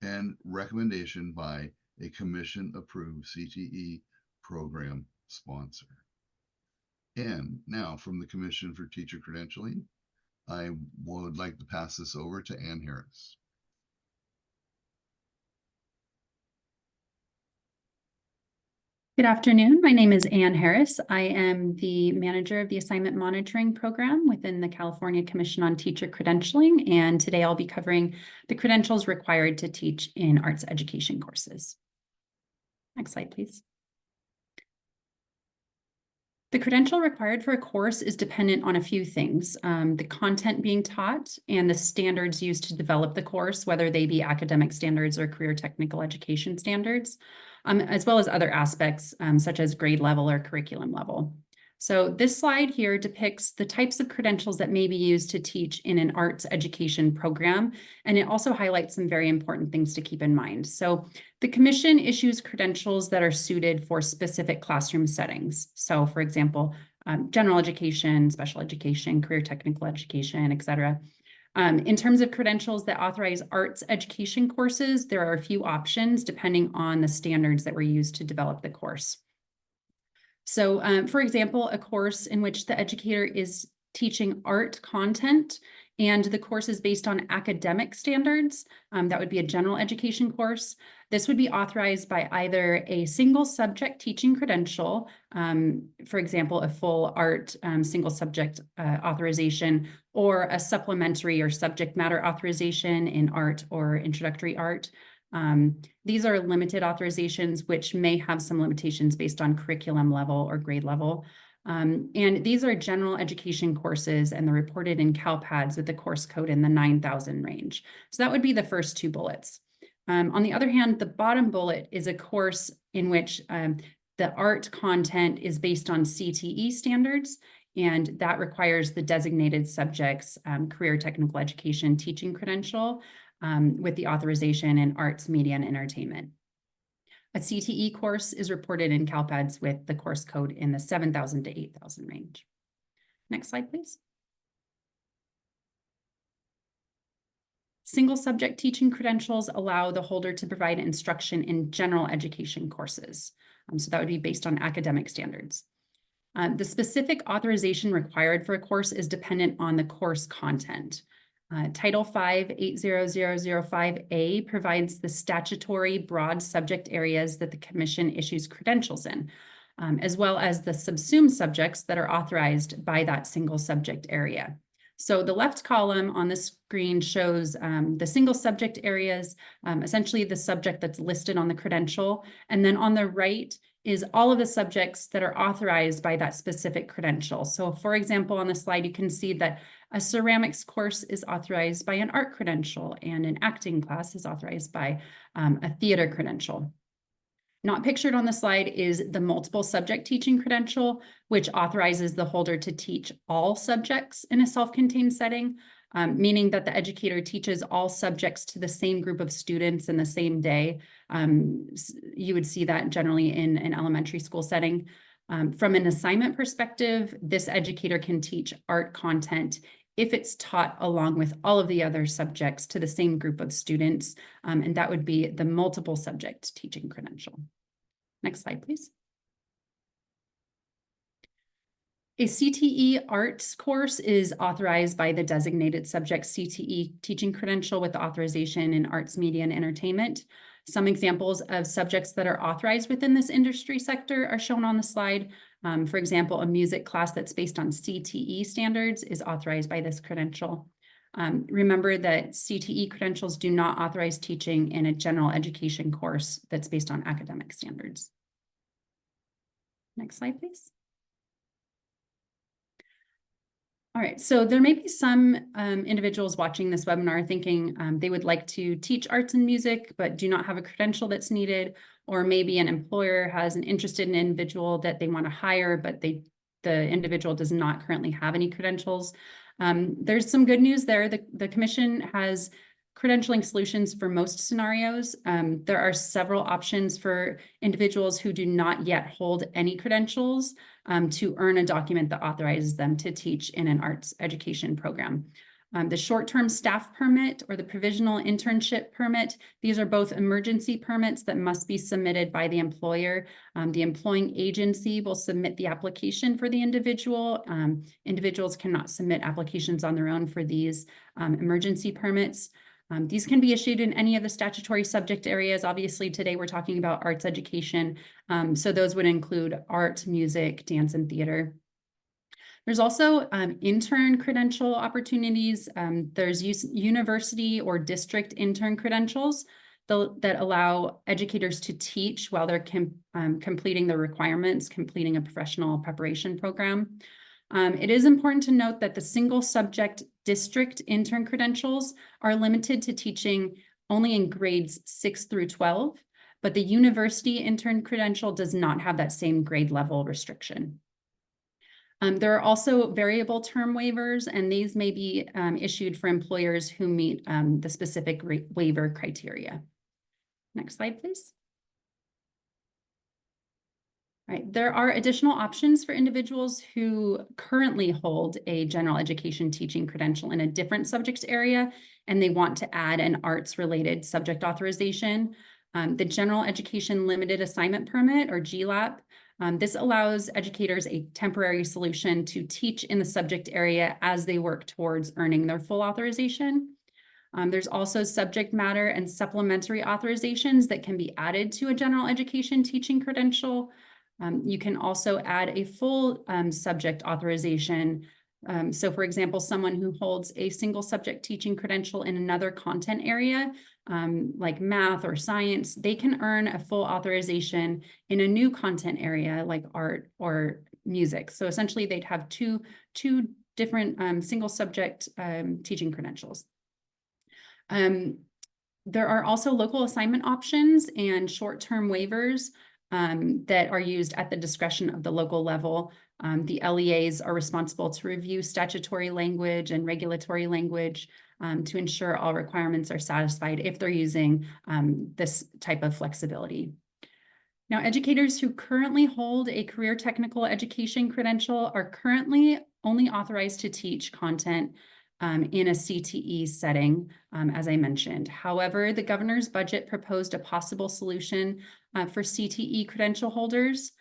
and recommendation by a commission-approved CTE program sponsor. And now from the Commission for Teacher Credentialing, I would like to pass this over to Ann Harris. Good afternoon. My name is Ann Harris. I am the manager of the Assignment Monitoring Program within the California Commission on Teacher Credentialing, and today I'll be covering the credentials required to teach in arts education courses. Next slide, please. The credential required for a course is dependent on a few things, the content being taught and the standards used to develop the course, whether they be academic standards or career technical education standards, as well as other aspects such as grade level or curriculum level. So this slide here depicts the types of credentials that may be used to teach in an arts education program, and it also highlights some very important things to keep in mind. So the Commission issues credentials that are suited for specific classroom settings. So for example, general education, special education, career technical education, et cetera. In terms of credentials that authorize arts education courses, there are a few options depending on the standards that were used to develop the course. So, for example, a course in which the educator is teaching art content and the course is based on academic standards, that would be a general education course. This would be authorized by either a single subject teaching credential, for example, a full art single subject authorization, or a supplementary or subject matter authorization in art or introductory art. These are limited authorizations, which may have some limitations based on curriculum level or grade level. And these are general education courses, and they're reported in CalPADS with the course code in the 9,000 range. So that would be the first two bullets. On the other hand, the bottom bullet is a course in which the art content is based on CTE standards, and that requires the designated subject's career technical education teaching credential with the authorization in arts, media, and entertainment. A CTE course is reported in CalPADS with the course code in the 7,000 to 8,000 range. Next slide, please. Single subject teaching credentials allow the holder to provide instruction in general education courses. So that would be based on academic standards. The specific authorization required for a course is dependent on the course content. Title 5 80005A provides the statutory broad subject areas that the Commission issues credentials in, as well as the subsumed subjects that are authorized by that single subject area. So the left column on the screen shows the single subject areas, essentially the subject that's listed on the credential. And then on the right is all of the subjects that are authorized by that specific credential. So for example, on the slide, you can see that a ceramics course is authorized by an art credential, and an acting class is authorized by a theater credential. Not pictured on the slide is the multiple subject teaching credential, which authorizes the holder to teach all subjects in a self-contained setting, meaning that the educator teaches all subjects to the same group of students in the same day. You would see that generally in an elementary school setting. From an assignment perspective, this educator can teach art content if it's taught along with all of the other subjects to the same group of students, and that would be the multiple subject teaching credential. Next slide, please. A CTE arts course is authorized by the designated subject CTE teaching credential with authorization in arts, media, and entertainment. Some examples of subjects that are authorized within this industry sector are shown on the slide. For example, a music class that's based on CTE standards is authorized by this credential. Remember that CTE credentials do not authorize teaching in a general education course that's based on academic standards. Next slide, please. All right, so there may be some individuals watching this webinar thinking they would like to teach arts and music, but do not have a credential that's needed, or maybe an employer has an interested in an individual that they want to hire, but the individual does not currently have any credentials. There's some good news there. The Commission has credentialing solutions for most scenarios. There are several options for individuals who do not yet hold any credentials to earn a document that authorizes them to teach in an arts education program. The short-term staff permit or the provisional internship permit, these are both emergency permits that must be submitted by the employer. The employing agency will submit the application for the individual. Individuals cannot submit applications on their own for these emergency permits. These can be issued in any of the statutory subject areas. Obviously, today we're talking about arts education. So those would include art, music, dance, and theater. There's also intern credential opportunities. There's university or district intern credentials that allow educators to teach while they're completing the requirements, completing a professional preparation program. It is important to note that the single subject district intern credentials are limited to teaching only in grades 6 through 12, but the university intern credential does not have that same grade level restriction. There are also variable term waivers, and these may be issued for employers who meet the specific waiver criteria. Next slide, please. All right, there are additional options for individuals who currently hold a general education teaching credential in a different subject area, and they want to add an arts-related subject authorization. The General Education Limited Assignment Permit, or GLAP, this allows educators a temporary solution to teach in the subject area as they work towards earning their full authorization. There's also subject matter and supplementary authorizations that can be added to a general education teaching credential. You can also add a full subject authorization. So for example, someone who holds a single subject teaching credential in another content area, like math or science, they can earn a full authorization in a new content area like art or music. So essentially they'd have two different single subject teaching credentials. There are also local assignment options and short-term waivers that are used at the discretion of the local level. The LEAs are responsible to review statutory language and regulatory language to ensure all requirements are satisfied if they're using this type of flexibility. Now, educators who currently hold a career technical education credential are currently only authorized to teach content in a CTE setting, as I mentioned. However, the governor's budget proposed a possible solution for CTE credential holders.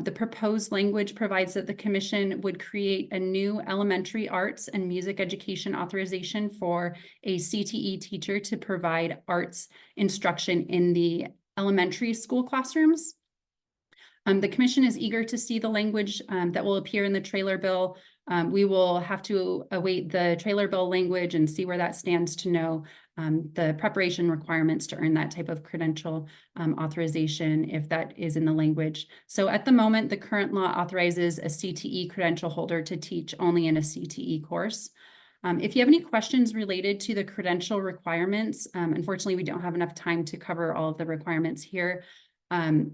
The proposed language provides that the commission would create a new elementary arts and music education authorization for a CTE teacher to provide arts instruction in the elementary school classrooms. The commission is eager to see the language that will appear in the trailer bill. We will have to await the trailer bill language and see where that stands to know the preparation requirements to earn that type of credential authorization, if that is in the language. So at the moment, the current law authorizes a CTE credential holder to teach only in a CTE course. If you have any questions related to the credential requirements, unfortunately, we don't have enough time to cover all of the requirements here.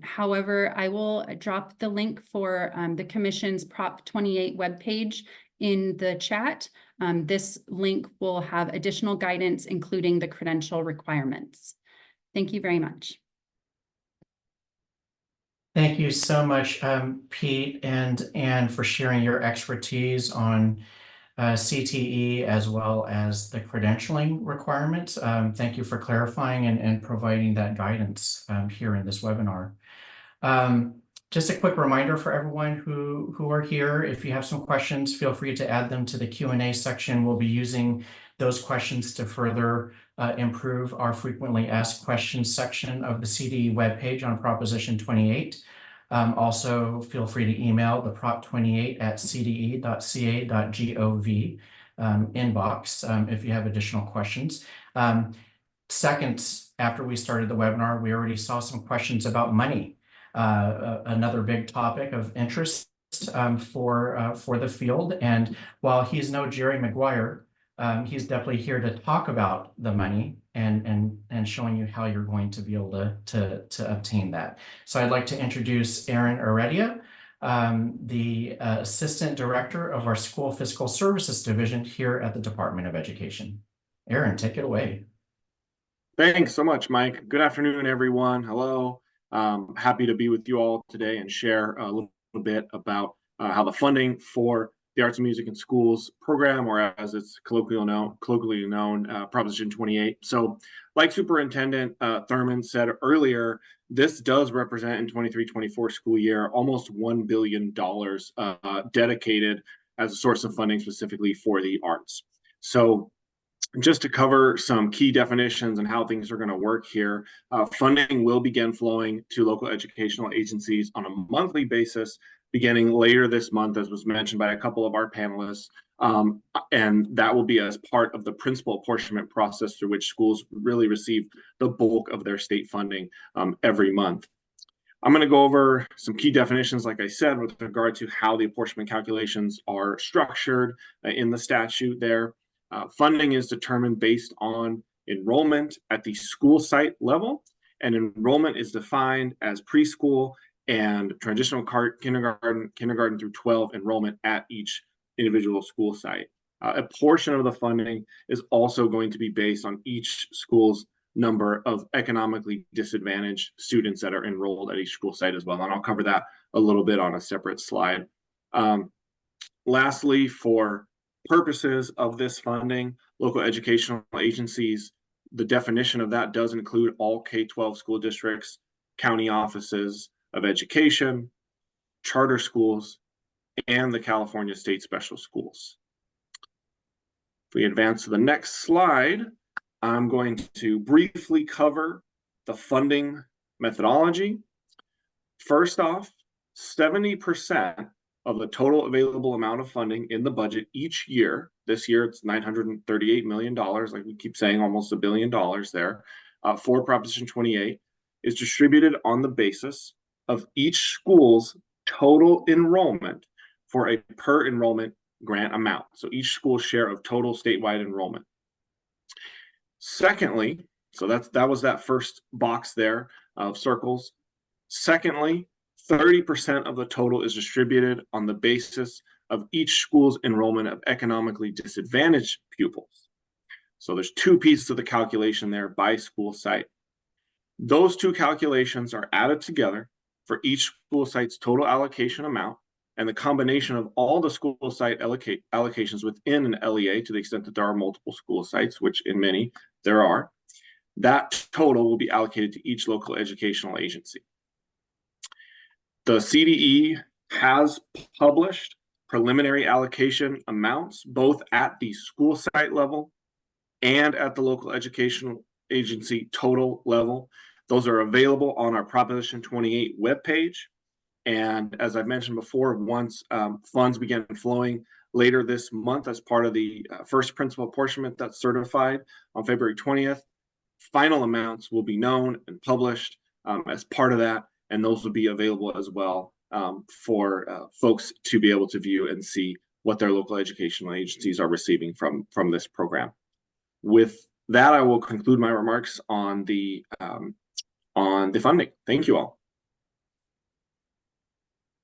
However, I will drop the link for the Commission's Prop 28 webpage in the chat. This link will have additional guidance, including the credential requirements. Thank you very much. Thank you so much, Pete and Anne, for sharing your expertise on CTE as well as the credentialing requirements. Thank you for clarifying and providing that guidance here in this webinar. Just a quick reminder for everyone who are here, if you have some questions, feel free to add them to the Q&A section. We'll be using those questions to further improve our frequently asked questions section of the CDE webpage on Proposition 28. Also, feel free to email the prop28@cde.ca.gov inbox if you have additional questions. Seconds after we started the webinar, we already saw some questions about money, another big topic of interest for the field. And while he's no Jerry Maguire, he's definitely here to talk about the money and showing you how you're going to be able to obtain that. So I'd like to introduce Aaron Heredia, the Assistant Director of our School Fiscal Services Division here at the Department of Education. Aaron, take it away. Thanks so much, Mike. Good afternoon, everyone. Hello. Happy to be with you all today and share a little bit about how the funding for the Arts and Music in Schools program, or as it's colloquially known, Proposition 28. So like Superintendent Thurmond said earlier, this does represent in 23-24 school year almost $1 billion dedicated as a source of funding specifically for the arts. So just to cover some key definitions and how things are going to work here, funding will begin flowing to local educational agencies on a monthly basis beginning later this month, as was mentioned by a couple of our panelists, and that will be as part of the principal apportionment process through which schools really receive the bulk of their state funding every month. I'm going to go over some key definitions, like I said, with regard to how the apportionment calculations are structured in the statute there. Funding is determined based on enrollment at the school site level, and enrollment is defined as preschool and transitional kindergarten through 12 enrollment at each individual school site. A portion of the funding is also going to be based on each school's number of economically disadvantaged students that are enrolled at each school site as well, and I'll cover that a little bit on a separate slide. Lastly, for purposes of this funding, local educational agencies, the definition of that does include all K-12 school districts, county offices of education, charter schools, and the California State Special Schools. If we advance to the next slide, I'm going to briefly cover the funding methodology. First off, 70% of the total available amount of funding in the budget each year, this year it's $938 million, like we keep saying, almost $1 billion there, for Proposition 28, is distributed on the basis of each school's total enrollment for a per enrollment grant amount. So each school's share of total statewide enrollment. Secondly, so that was that first box there of circles. Secondly, 30% of the total is distributed on the basis of each school's enrollment of economically disadvantaged pupils. So there's two pieces of the calculation there by school site. Those two calculations are added together for each school site's total allocation amount, and the combination of all the school site allocations within an LEA, to the extent that there are multiple school sites, which in many there are, that total will be allocated to each local educational agency. The CDE has published preliminary allocation amounts, both at the school site level and at the local educational agency total level. Those are available on our Proposition 28 webpage. And as I mentioned before, once funds begin flowing later this month as part of the first principal apportionment that's certified on February 20th, final amounts will be known and published as part of that, and those will be available as well for folks to be able to view and see what their local educational agencies are receiving from this program. With that, I will conclude my remarks on the funding. Thank you all.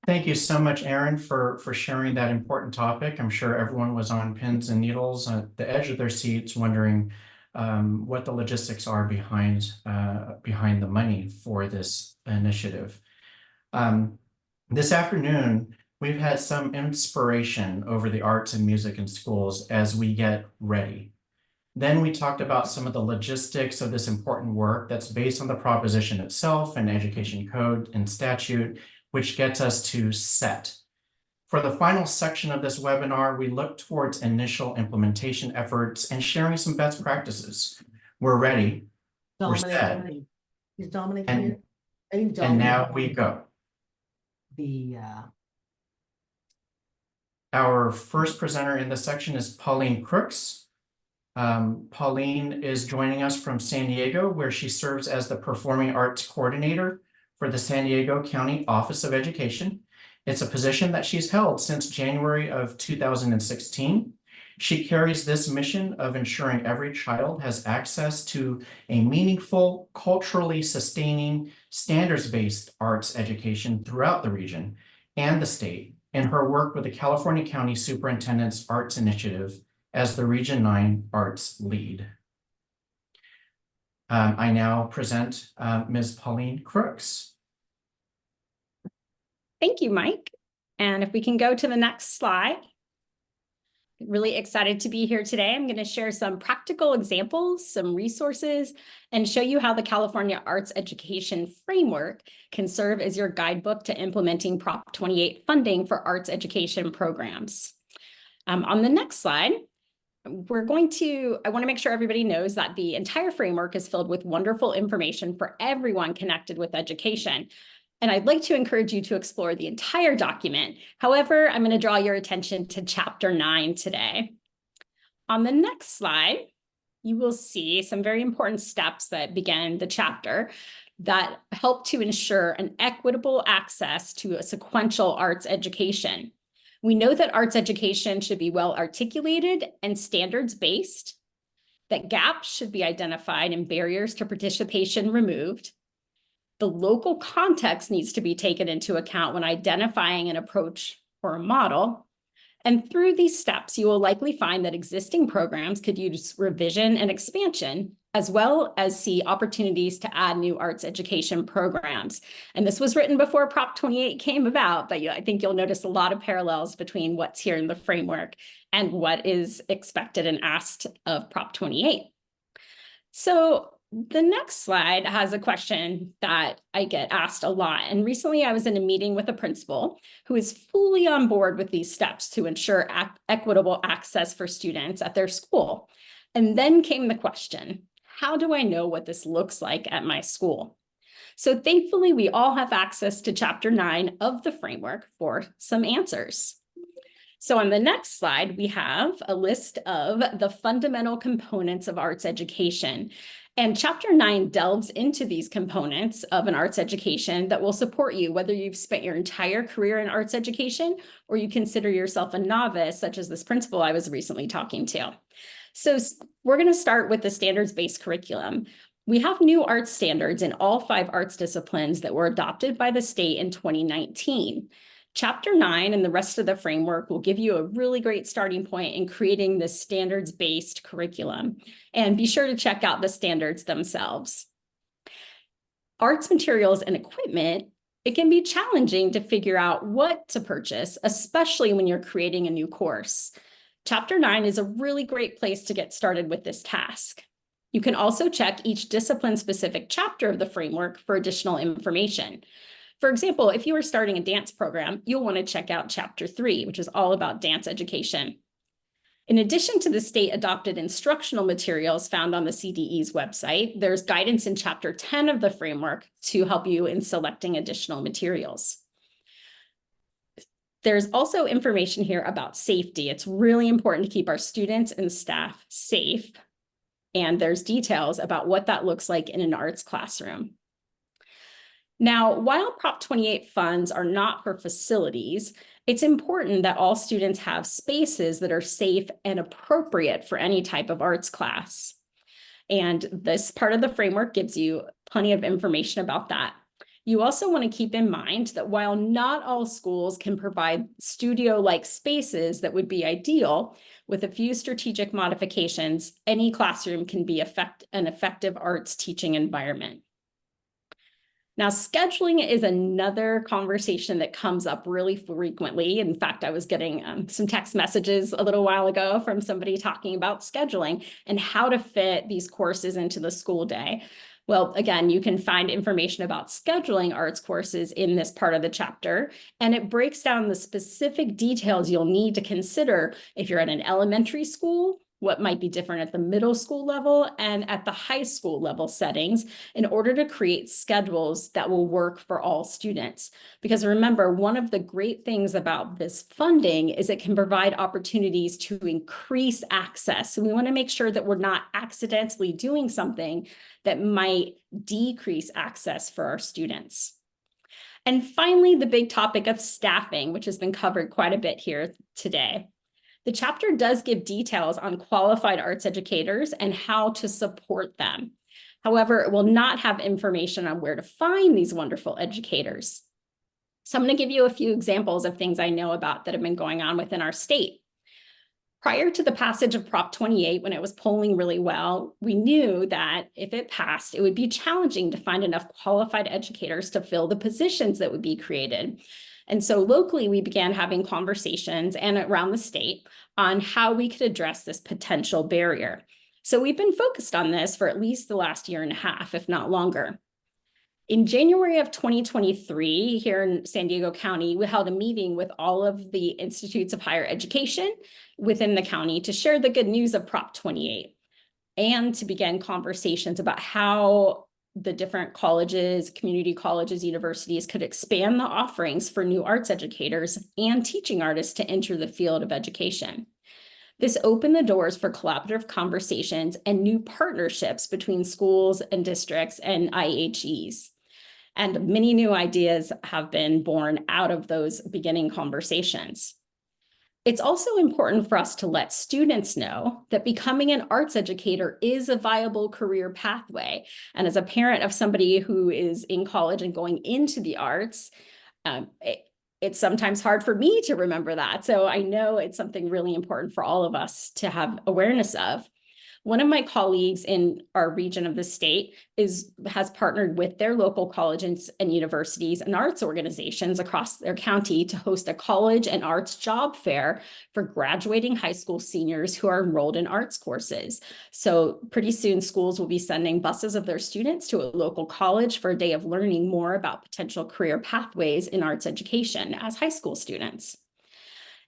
Thank you so much, Aaron, for sharing that important topic. I'm sure everyone was on pins and needles at the edge of their seats wondering what the logistics are behind the money for this initiative. This afternoon, we've had some inspiration over the arts and music in schools as we get ready. Then we talked about some of the logistics of this important work that's based on the proposition itself and education code and statute, which gets us to set. For the final section of this webinar, we look towards initial implementation efforts and sharing some best practices. We're ready. We're set. Is Dominic And- here? I think And Dominic. now we go. Our first presenter in this section is Pauline Crooks. Pauline is joining us from San Diego, where she serves as the Performing Arts Coordinator for the San Diego County Office of Education. It's a position that she's held since January of 2016. She carries this mission of ensuring every child has access to a meaningful, culturally sustaining, standards-based arts education throughout the region and the state in her work with the California County Superintendent's Arts Initiative as the Region 9 Arts Lead. I now present Ms. Pauline Crooks. Thank you, Mike. And if we can go to the next slide. Really excited to be here today. I'm going to share some practical examples, some resources, and show you how the California Arts Education Framework can serve as your guidebook to implementing Prop 28 funding for arts education programs. On the next slide, I want to make sure everybody knows that the entire framework is filled with wonderful information for everyone connected with education. And I'd like to encourage you to explore the entire document. However, I'm going to draw your attention to Chapter 9 today. On the next slide, you will see some very important steps that begin the chapter that help to ensure an equitable access to a sequential arts education. We know that arts education should be well articulated and standards-based, that gaps should be identified and barriers to participation removed. The local context needs to be taken into account when identifying an approach or a model. And through these steps, you will likely find that existing programs could use revision and expansion, as well as see opportunities to add new arts education programs. And this was written before Prop 28 came about, but I think you'll notice a lot of parallels between what's here in the framework and what is expected and asked of Prop 28. So the next slide has a question that I get asked a lot. And recently I was in a meeting with a principal who is fully on board with these steps to ensure equitable access for students at their school. And then came the question, how do I know what this looks like at my school? So thankfully, we all have access to Chapter 9 of the framework for some answers. So on the next slide, we have a list of the fundamental components of arts education. And Chapter 9 delves into these components of an arts education that will support you, whether you've spent your entire career in arts education or you consider yourself a novice, such as this principal I was recently talking to. So we're going to start with the standards-based curriculum. We have new arts standards in all 5 arts disciplines that were adopted by the state in 2019. Chapter 9 and the rest of the framework will give you a really great starting point in creating this standards-based curriculum. And be sure to check out the standards themselves. Arts materials and equipment It can be challenging to figure out what to purchase, especially when you're creating a new course. Chapter 9 is a really great place to get started with this task. You can also check each discipline-specific chapter of the framework for additional information. For example, if you are starting a dance program, you'll want to check out Chapter 3, which is all about dance education. In addition to the state-adopted instructional materials found on the CDE's website, there's guidance in Chapter 10 of the framework to help you in selecting additional materials. There's also information here about safety. It's really important to keep our students and staff safe. And there's details about what that looks like in an arts classroom. Now, while Prop 28 funds are not for facilities, it's important that all students have spaces that are safe and appropriate for any type of arts class. And this part of the framework gives you plenty of information about that. You also want to keep in mind that while not all schools can provide studio-like spaces that would be ideal, with a few strategic modifications, any classroom can be an effective arts teaching environment. Now, scheduling is another conversation that comes up really frequently. In fact, I was getting some text messages a little while ago from somebody talking about scheduling and how to fit these courses into the school day. Well, again, you can find information about scheduling arts courses in this part of the chapter, and it breaks down the specific details you'll need to consider if you're at an elementary school, what might be different at the middle school level and at the high school level settings in order to create schedules that will work for all students. Because remember, one of the great things about this funding is it can provide opportunities to increase access. So we want to make sure that we're not accidentally doing something that might decrease access for our students. And finally, the big topic of staffing, which has been covered quite a bit here today. The chapter does give details on qualified arts educators and how to support them. However, it will not have information on where to find these wonderful educators. So I'm going to give you a few examples of things I know about that have been going on within our state. Prior to the passage of Prop 28, when it was polling really well, we knew that if it passed, it would be challenging to find enough qualified educators to fill the positions that would be created. And so locally, we began having conversations and around the state on how we could address this potential barrier. So we've been focused on this for at least the last year and a half, if not longer. In January of 2023, here in San Diego County, we held a meeting with all of the institutes of higher education within the county to share the good news of Prop 28 and to begin conversations about how the different colleges, community colleges, universities could expand the offerings for new arts educators and teaching artists to enter the field of education. This opened the doors for collaborative conversations and new partnerships between schools and districts and IHEs. And many new ideas have been born out of those beginning conversations. It's also important for us to let students know that becoming an arts educator is a viable career pathway. And as a parent of somebody who is in college and going into the arts, it's sometimes hard for me to remember that. So I know it's something really important for all of us to have awareness of. One of my colleagues in our region of the state has partnered with their local colleges and universities and arts organizations across their county to host a college and arts job fair for graduating high school seniors who are enrolled in arts courses. So pretty soon schools will be sending buses of their students to a local college for a day of learning more about potential career pathways in arts education as high school students.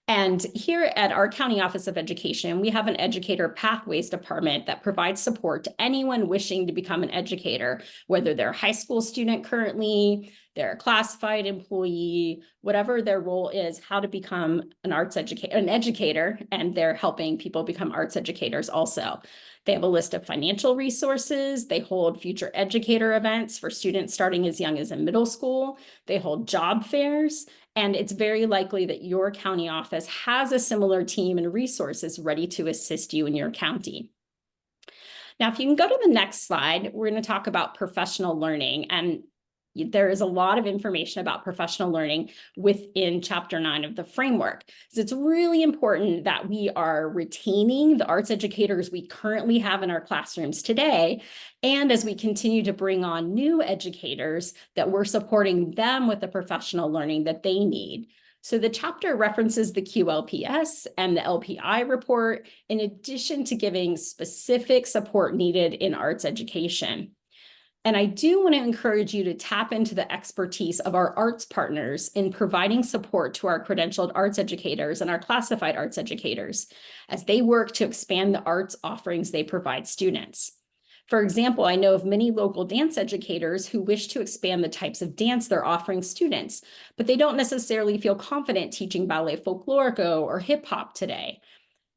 And here at our County Office of Education, we have an Educator Pathways Department that provides support to anyone wishing to become an educator, whether they're a high school student currently, they're a classified employee, whatever their role is, how to become an educator, and they're helping people become arts educators also. They have a list of financial resources. They hold future educator events for students starting as young as in middle school. They hold job fairs. And it's very likely that your county office has a similar team and resources ready to assist you in your county. Now, if you can go to the next slide, we're going to talk about professional learning. And there is a lot of information about professional learning within Chapter 9 of the framework. So it's really important that we are retaining the arts educators we currently have in our classrooms today. And as we continue to bring on new educators, that we're supporting them with the professional learning that they need. So the chapter references the QLPS and the LPI report, in addition to giving specific support needed in arts education. And I do want to encourage you to tap into the expertise of our arts partners in providing support to our credentialed arts educators and our classified arts educators as they work to expand the arts offerings they provide students. For example, I know of many local dance educators who wish to expand the types of dance they're offering students, but they don't necessarily feel confident teaching ballet folklorico or hip hop today.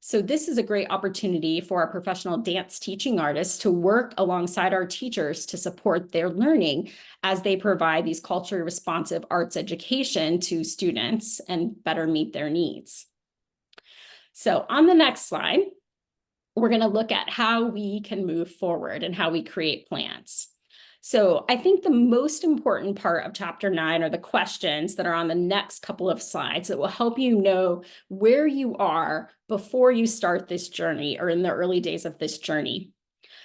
So this is a great opportunity for our professional dance teaching artists to work alongside our teachers to support their learning as they provide these culturally responsive arts education to students and better meet their needs. So on the next slide, we're going to look at how we can move forward and how we create plans. So I think the most important part of Chapter 9 are the questions that are on the next couple of slides that will help you know where you are before you start this journey or in the early days of this journey.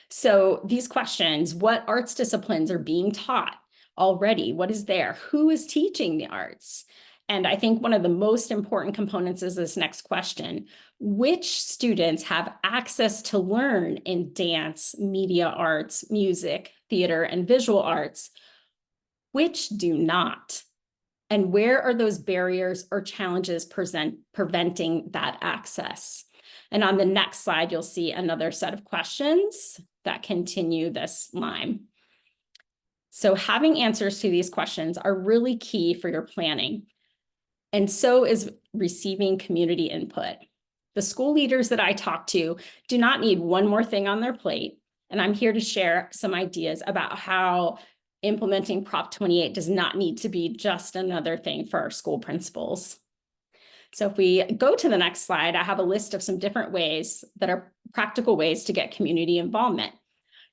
So these questions: what arts disciplines are being taught already? What is there? Who is teaching the arts? And I think one of the most important components is this next question: which students have access to learn in dance, media arts, music, theater, and visual arts? Which do not? And where are those barriers or challenges preventing that access? And on the next slide, you'll see another set of questions that continue this line. So having answers to these questions are really key for your planning. And so is receiving community input. The school leaders that I talk to do not need one more thing on their plate. And I'm here to share some ideas about how implementing Prop 28 does not need to be just another thing for our school principals. So if we go to the next slide, I have a list of some different ways that are practical ways to get community involvement.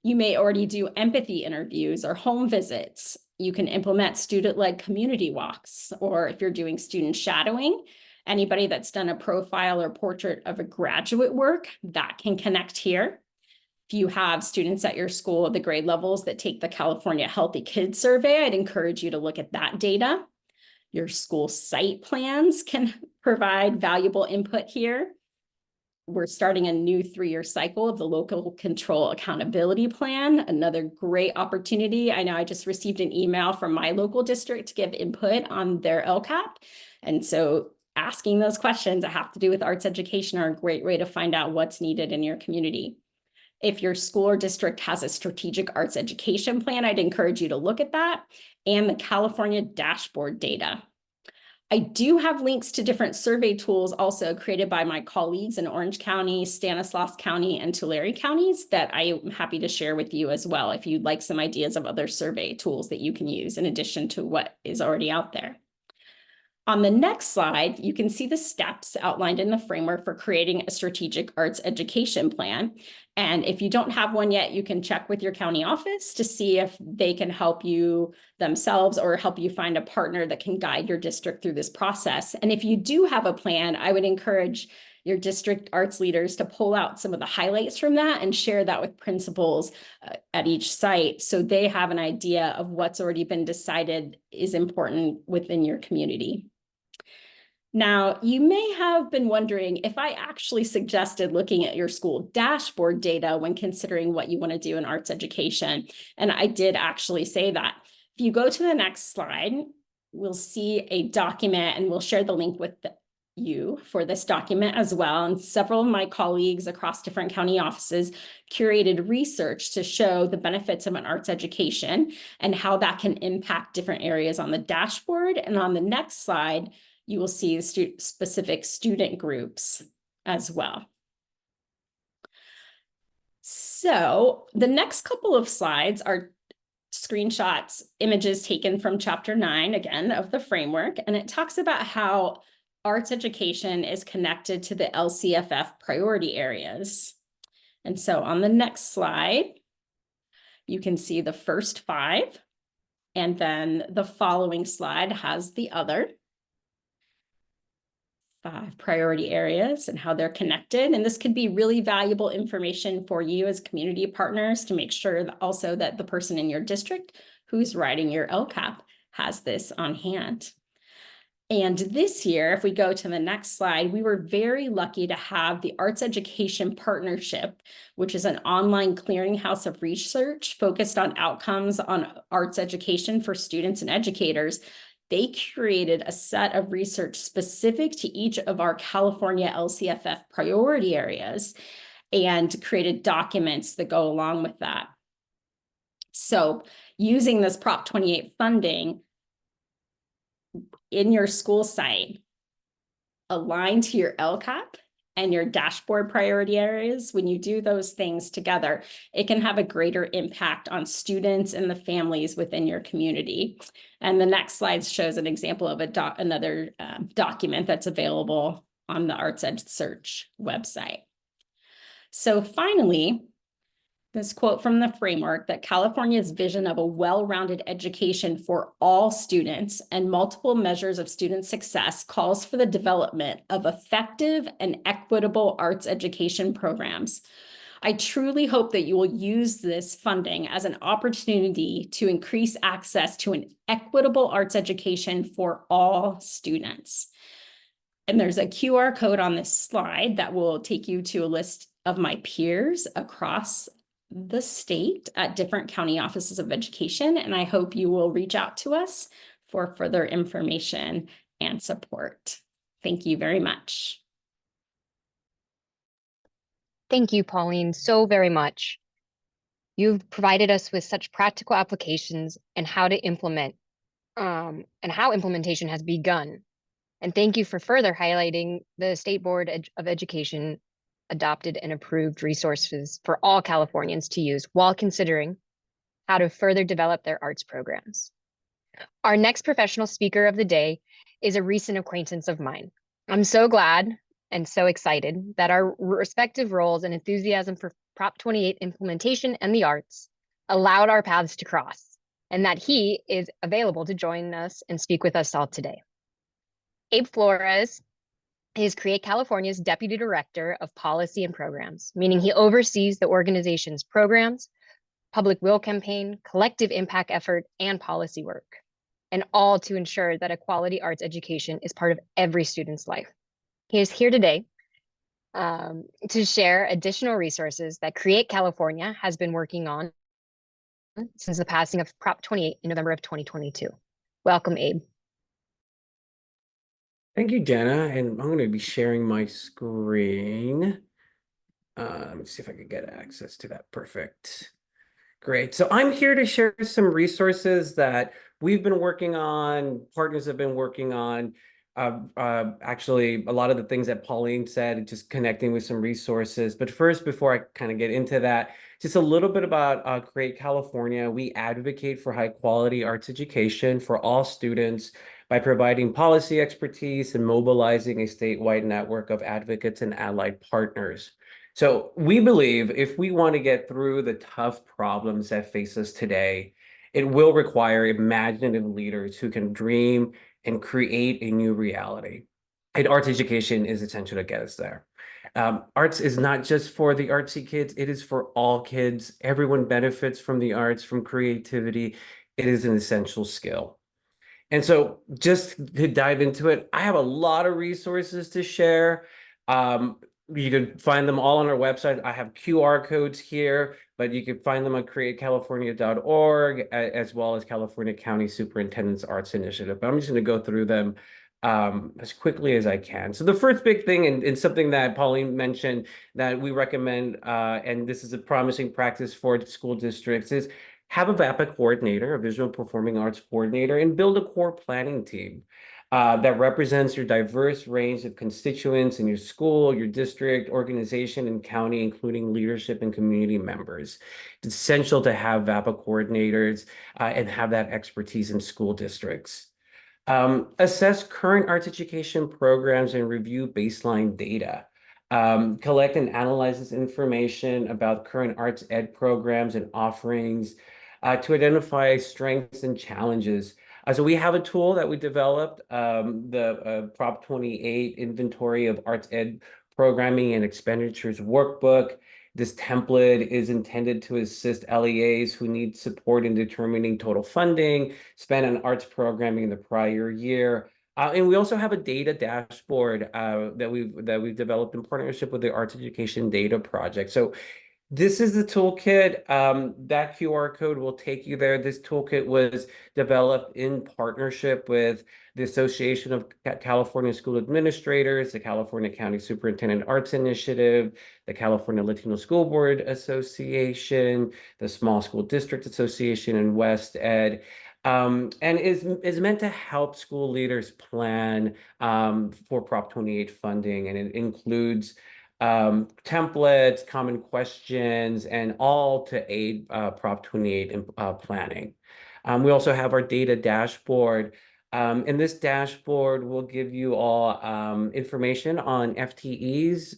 You may already do empathy interviews or home visits. You can implement student-led community walks, or if you're doing student shadowing, anybody that's done a profile or portrait of a graduate work, that can connect here. If you have students at your school at the grade levels that take the California Healthy Kids Survey, I'd encourage you to look at that data. Your school site plans can provide valuable input here. We're starting a new 3-year cycle of the Local Control Accountability Plan, another great opportunity. I know I just received an email from my local district to give input on their LCAP. And so asking those questions that have to do with arts education are a great way to find out what's needed in your community. If your school or district has a strategic arts education plan, I'd encourage you to look at that and the California dashboard data. I do have links to different survey tools also created by my colleagues in Orange County, Stanislaus County, and Tulare counties that I am happy to share with you as well if you'd like some ideas of other survey tools that you can use in addition to what is already out there. On the next slide, you can see the steps outlined in the framework for creating a strategic arts education plan. And if you don't have one yet, you can check with your county office to see if they can help you themselves or help you find a partner that can guide your district through this process. And if you do have a plan, I would encourage your district arts leaders to pull out some of the highlights from that and share that with principals at each site so they have an idea of what's already been decided is important within your community. Now, you may have been wondering if I actually suggested looking at your school dashboard data when considering what you want to do in arts education. And I did actually say that. If you go to the next slide, we'll see a document and we'll share the link with you for this document as well. And several of my colleagues across different county offices curated research to show the benefits of an arts education and how that can impact different areas on the dashboard. And on the next slide, you will see specific student groups as well. So the next couple of slides are screenshots, images taken from Chapter 9, again, of the framework, and it talks about how arts education is connected to the LCFF priority areas. And so on the next slide, you can see the first 5. And then the following slide has the other 5 priority areas and how they're connected. And this could be really valuable information for you as community partners to make sure that also that the person in your district who's writing your LCAP has this on hand. And this year, if we go to the next slide, we were very lucky to have the Arts Education Partnership, which is an online clearinghouse of research focused on outcomes on arts education for students and educators. They created a set of research specific to each of our California LCFF priority areas and created documents that go along with that. So using this Prop 28 funding in your school site, aligned to your LCAP and your dashboard priority areas, when you do those things together, it can have a greater impact on students and the families within your community. And the next slide shows an example of another document that's available on the Arts Ed Search website. So finally, this quote from the framework that California's vision of a well-rounded education for all students and multiple measures of student success calls for the development of effective and equitable arts education programs. I truly hope that you will use this funding as an opportunity to increase access to an equitable arts education for all students. And there's a QR code on this slide that will take you to a list of my peers across the state at different county offices of education, and I hope you will reach out to us for further information and support. Thank you very much. Thank you, Pauline, so very much. You've provided us with such practical applications and how to implement and how implementation has begun. And thank you for further highlighting the State Board of Education adopted and approved resources for all Californians to use while considering how to further develop their arts programs. Our next professional speaker of the day is a recent acquaintance of mine. I'm so glad and so excited that our respective roles and enthusiasm for Prop 28 implementation and the arts allowed our paths to cross, and that he is available to join us and speak with us all today. Abe Flores is Create California's Deputy Director of Policy and Programs, meaning he oversees the organization's programs, public will campaign, collective impact effort, and policy work, and all to ensure that a quality arts education is part of every student's life. He is here today to share additional resources that Create California has been working on since the passing of Prop 28 in November of 2022. Welcome, Abe. Thank you, Jenna, and I'm going to be sharing my screen. Let me see if I can get access to that. Perfect. Great. So I'm here to share some resources that we've been working on, partners have been working on. Actually, a lot of the things that Pauline said, just connecting with some resources. But first, before I kind of get into that, just a little bit about Create California. We advocate for high quality arts education for all students by providing policy expertise and mobilizing a statewide network of advocates and allied partners. So we believe if we want to get through the tough problems that face us today, it will require imaginative leaders who can dream and create a new reality. And arts education is essential to get us there. Arts is not just for the artsy kids, it is for all kids. Everyone benefits from the arts, from creativity. It is an essential skill. And so just to dive into it, I have a lot of resources to share. You can find them all on our website. I have QR codes here, but you can find them on createcalifornia.org as well as California County Superintendent's Arts Initiative. But I'm just going to go through them as quickly as I can. So the first big thing, and something that Pauline mentioned that we recommend, and this is a promising practice for school districts, is have a VAPA coordinator, a visual performing arts coordinator, and build a core planning team that represents your diverse range of constituents in your school, your district, organization, and county, including leadership and community members. It's essential to have VAPA coordinators and have that expertise in school districts. Assess current arts education programs and review baseline data. Collect and analyze this information about current arts ed programs and offerings. to identify strengths and challenges. So we have a tool that we developed, the Prop 28 Inventory of Arts Ed Programming and Expenditures Workbook. This template is intended to assist LEAs who need support in determining total funding spent on arts programming in the prior year. And we also have a data dashboard that we've developed in partnership with the Arts Education Data Project. So this is the toolkit. That QR code will take you there. This toolkit was developed in partnership with the Association of California School Administrators, the California County Superintendent Arts Initiative, the California Latino School Board Association, the Small School District Association, and West Ed. And is meant to help school leaders plan for Prop 28 funding, and it includes templates, common questions, and all to aid Prop 28 in planning. We also have our data dashboard. And this dashboard will give you all information on FTEs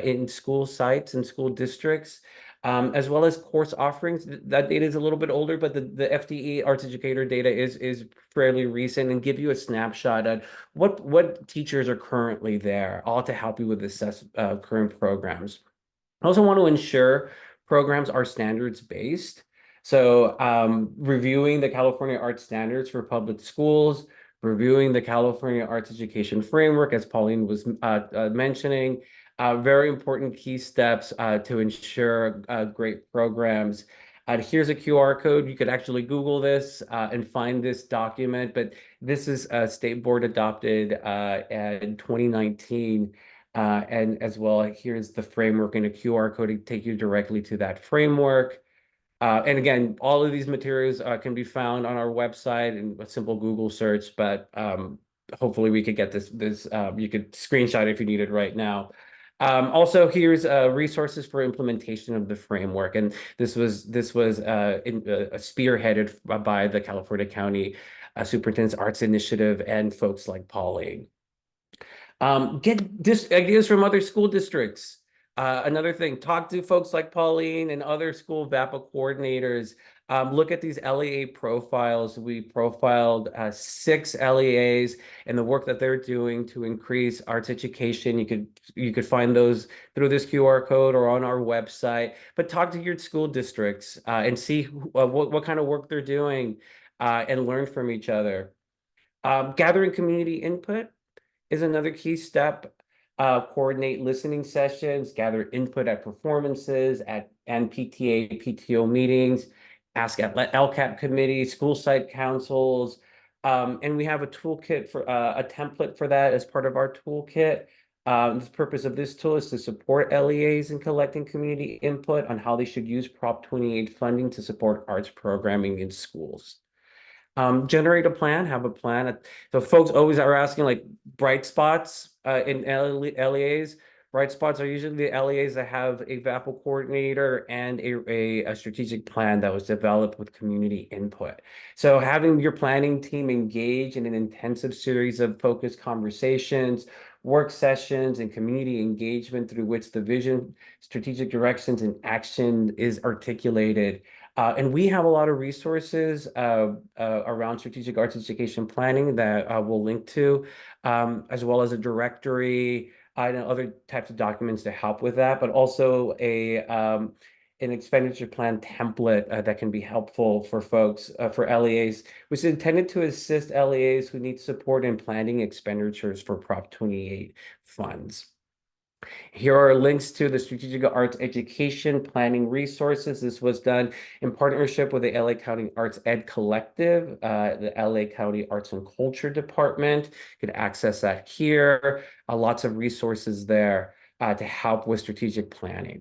in school sites and school districts, as well as course offerings. That data is a little bit older, but the FTE Arts Educator data is fairly recent, and give you a snapshot on what teachers are currently there, all to help you with assess current programs. I also want to ensure programs are standards-based. So reviewing the California Arts Standards for public schools, reviewing the California Arts Education Framework, as Pauline was mentioning, very important key steps to ensure great programs. Here's a QR code. You could actually Google this and find this document, but this is State Board adopted in 2019. And as well, here's the framework and a QR code to take you directly to that framework. And again, all of these materials can be found on our website in a simple Google search, but hopefully we could get this, you could screenshot it if you need it right now. Also, here's resources for implementation of the framework. And this was spearheaded by the California County Superintendent's Arts Initiative and folks like Pauline. Get ideas from other school districts. Another thing, talk to folks like Pauline and other school VAPA coordinators. Look at these LEA profiles. We profiled 6 LEAs and the work that they're doing to increase arts education. You could find those through this QR code or on our website. But talk to your school districts and see what kind of work they're doing and learn from each other. Gathering community input is another key step. Coordinate listening sessions, gather input at performances, and PTA, PTO meetings, ask at LCAP committees, school site councils, and we have a toolkit for a template for that as part of our toolkit. The purpose of this tool is to support LEAs in collecting community input on how they should use Prop 28 funding to support arts programming in schools. Generate a plan, have a plan. So folks always are asking like bright spots in LEAs. Bright spots are usually the LEAs that have a VAPA coordinator and a strategic plan that was developed with community input. So having your planning team engage in an intensive series of focused conversations, work sessions, and community engagement through which the vision, strategic directions, and action is articulated. And we have a lot of resources around strategic arts education planning that we'll link to, as well as a directory and other types of documents to help with that, but also an expenditure plan template that can be helpful for folks, for LEAs, which is intended to assist LEAs who need support in planning expenditures for Prop 28 funds. Here are links to the Strategic Arts Education Planning resources. This was done in partnership with the LA County Arts Ed Collective, the LA County Arts and Culture Department. You can access that here. Lots of resources there to help with strategic planning.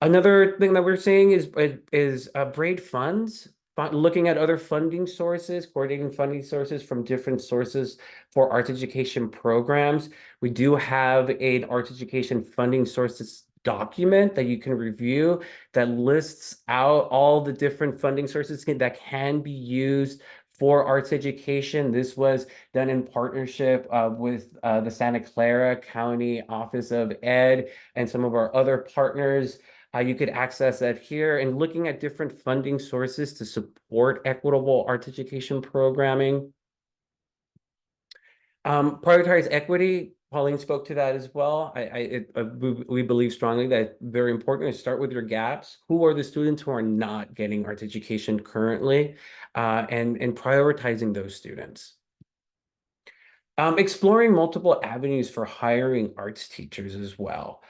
Another thing that we're seeing is braid funds. Looking at other funding sources, coordinating funding sources from different sources for arts education programs. We do have an arts education funding sources document that you can review that lists out all the different funding sources that can be used for arts education. This was done in partnership with the Santa Clara County Office of Ed and some of our other partners. You could access that here, and looking at different funding sources to support equitable arts education programming. Prioritize equity. Pauline spoke to that as well. We believe strongly that it's very important to start with your gaps. Who are the students who are not getting arts education currently, and prioritizing those students. Exploring multiple avenues for hiring arts teachers as well.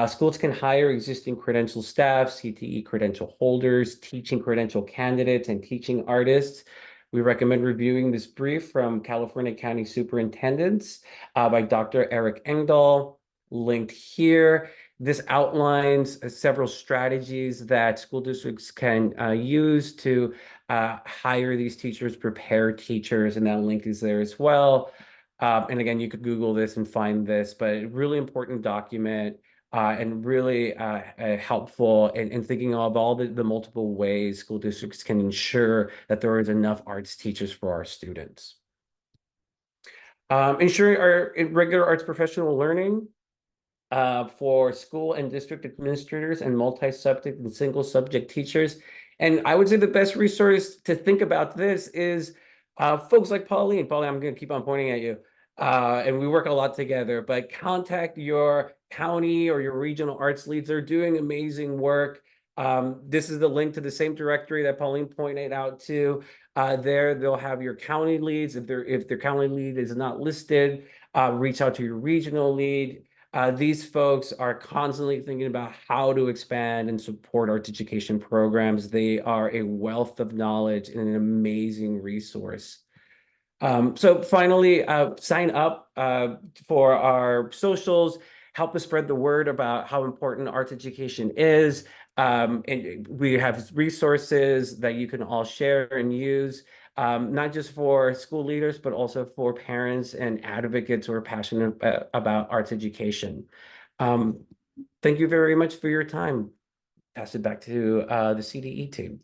Schools can hire existing credential staff, CTE credential holders, teaching credential candidates, and teaching artists. We recommend reviewing this brief from California County Superintendents by Dr. Eric Engdahl, linked here. This outlines several strategies that school districts can use to hire these teachers, prepare teachers, and that link is there as well. And again, you could Google this and find this, but a really important document and really helpful in thinking of all the multiple ways school districts can ensure that there is enough arts teachers for our students. Ensuring our regular arts professional learning for school and district administrators and multi-subject and single subject teachers. And I would say the best resource to think about this is folks like Pauline. Pauline, I'm going to keep on pointing at you. And we work a lot together, but contact your county or your regional arts leads. They're doing amazing work. This is the link to the same directory that Pauline pointed out to. There, they'll have your county leads. If their county lead is not listed, reach out to your regional lead. These folks are constantly thinking about how to expand and support arts education programs. They are a wealth of knowledge and an amazing resource. So finally, sign up for our socials, help us spread the word about how important arts education is. And we have resources that you can all share and use, not just for school leaders, but also for parents and advocates who are passionate about arts education. Thank you very much for your time. Pass it back to the CDE team.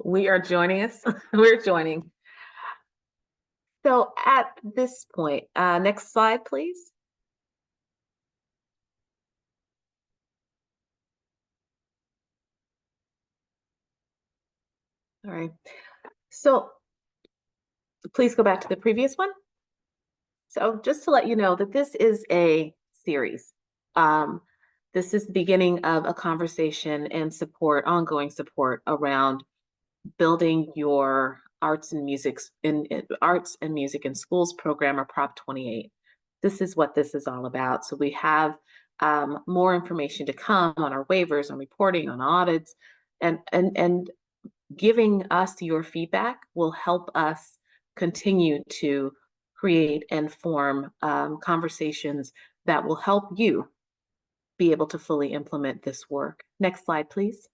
We're joining. So at this point, next slide, please. All right. So please go back to the previous one. So just to let you know that this is a series. This is the beginning of a conversation and support, ongoing support around building your arts and music in schools program, or Prop 28. This is what this is all about. So we have more information to come on our waivers, on reporting, on audits, and giving us your feedback will help us continue to create and form conversations that will help you be able to fully implement this work. Next slide, please.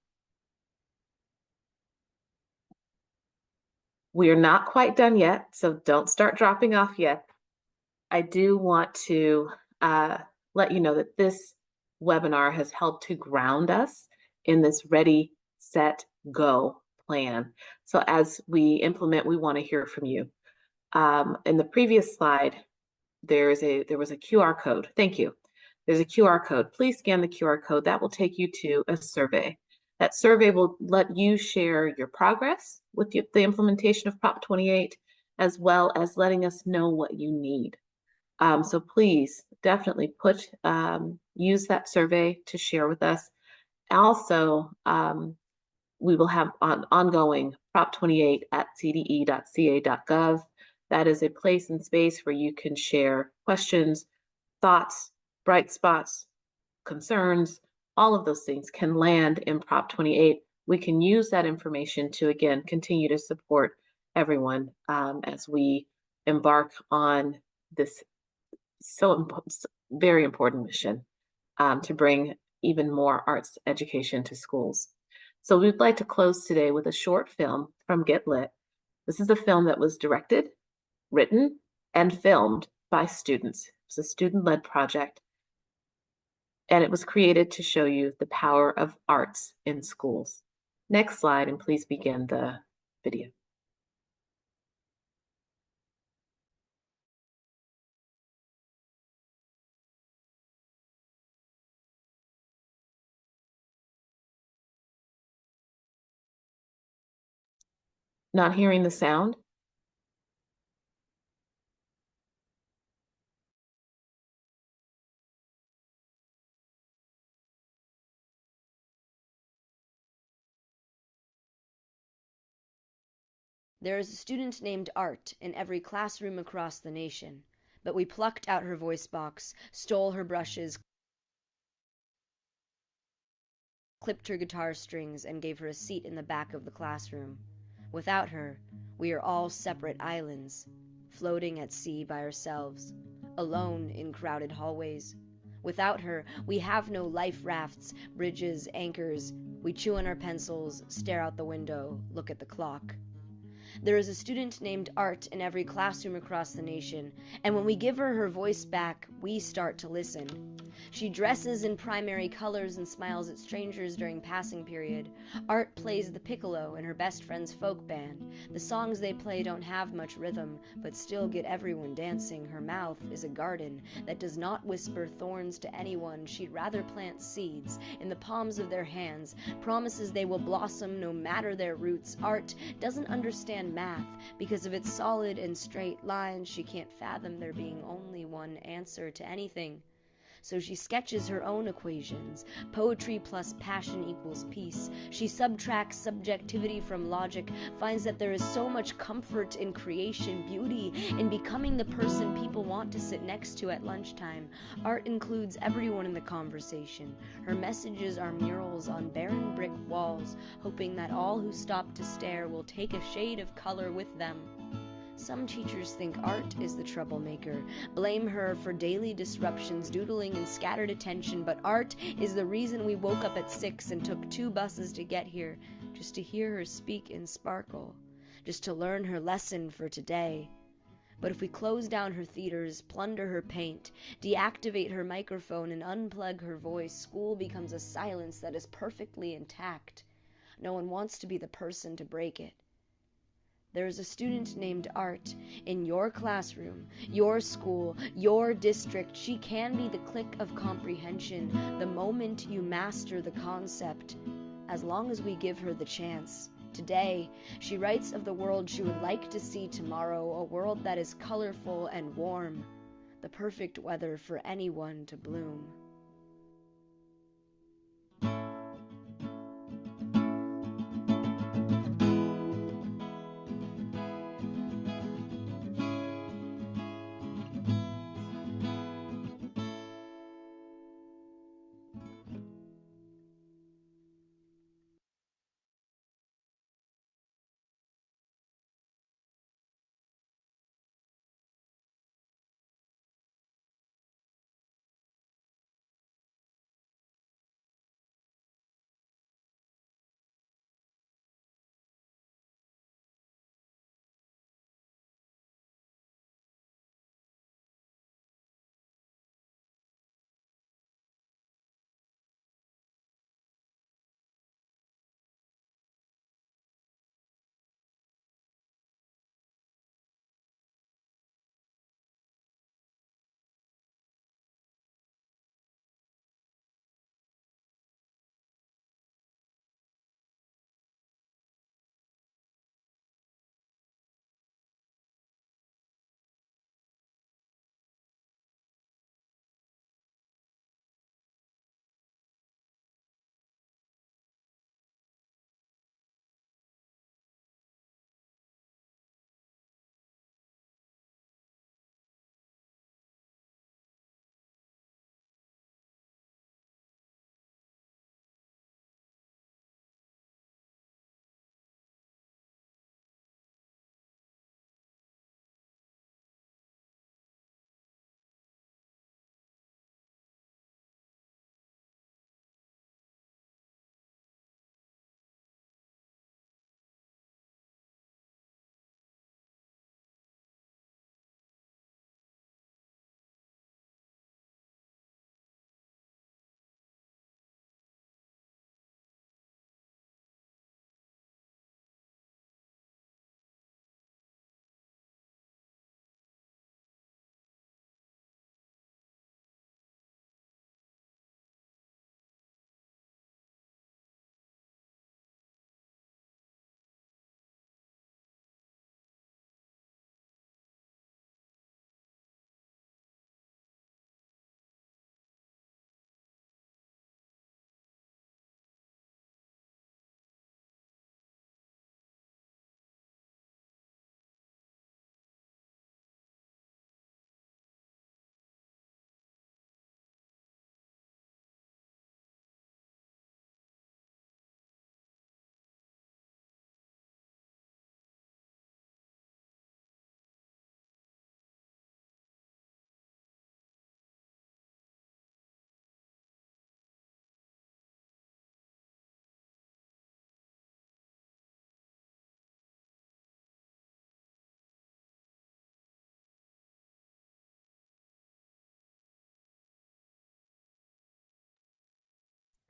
We are not quite done yet, so don't start dropping off yet. I do want to let you know that this webinar has helped to ground us in this ready, set, go plan. So as we implement, we want to hear from you. In the previous slide, there was a QR code. Thank you. There's a QR code. Please scan the QR code. That will take you to a survey. That survey will let you share your progress with the implementation of Prop 28, as well as letting us know what you need. So please definitely use that survey to share with us. Also, we will have ongoing Prop 28 at cde.ca.gov. That is a place and space where you can share questions, thoughts, bright spots, concerns. All of those things can land in Prop 28. We can use that information to, again, continue to support everyone as we embark on this very important mission to bring even more arts education to schools. So we'd like to close today with a short film from Get Lit. This is a film that was directed, written, and filmed by students. It's a student-led project, and it was created to show you the power of arts in schools. Next slide, and please begin the video. Not hearing the sound? There is a student named Art in every classroom across the nation, but we plucked out her voice box, stole her brushes, clipped her guitar strings, and gave her a seat in the back of the classroom. Without her, we are all separate islands, floating at sea by ourselves, alone in crowded hallways. Without her, we have no life rafts, bridges, anchors. We chew on our pencils, stare out the window, look at the clock. There is a student named Art in every classroom across the nation, and when we give her her voice back, we start to listen. She dresses in primary colors and smiles at strangers during passing period. Art plays the piccolo in her best friend's folk band. The songs they play don't have much rhythm, but still get everyone dancing. Her mouth is a garden that does not whisper thorns to anyone. She'd rather plant seeds in the palms of their hands, promises they will blossom no matter their roots. Art doesn't understand math because of its solid and straight lines. She can't fathom there being only one answer to anything. So she sketches her own equations. Poetry plus passion equals peace. She subtracts subjectivity from logic, finds that there is so much comfort in creation, beauty in becoming the person people want to sit next to at lunchtime. Art includes everyone in the conversation. Her messages are murals on barren brick walls, hoping that all who stop to stare will take a shade of color with them. Some teachers think Art is the troublemaker, blame her for daily disruptions, doodling, and scattered attention, but Art is the reason we woke up at 6 and took 2 buses to get here, just to hear her speak in sparkle, just to learn her lesson for today. But if we close down her theaters, plunder her paint, deactivate her microphone, and unplug her voice, school becomes a silence that is perfectly intact. No one wants to be the person to break it. There is a student named Art in your classroom, your school, your district. She can be the click of comprehension the moment you master the concept, as long as we give her the chance. Today, she writes of the world she would like to see tomorrow, a world that is colorful and warm, the perfect weather for anyone to bloom.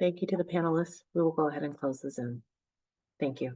Thank you to the panelists. We will go ahead and close the Zoom. Thank you.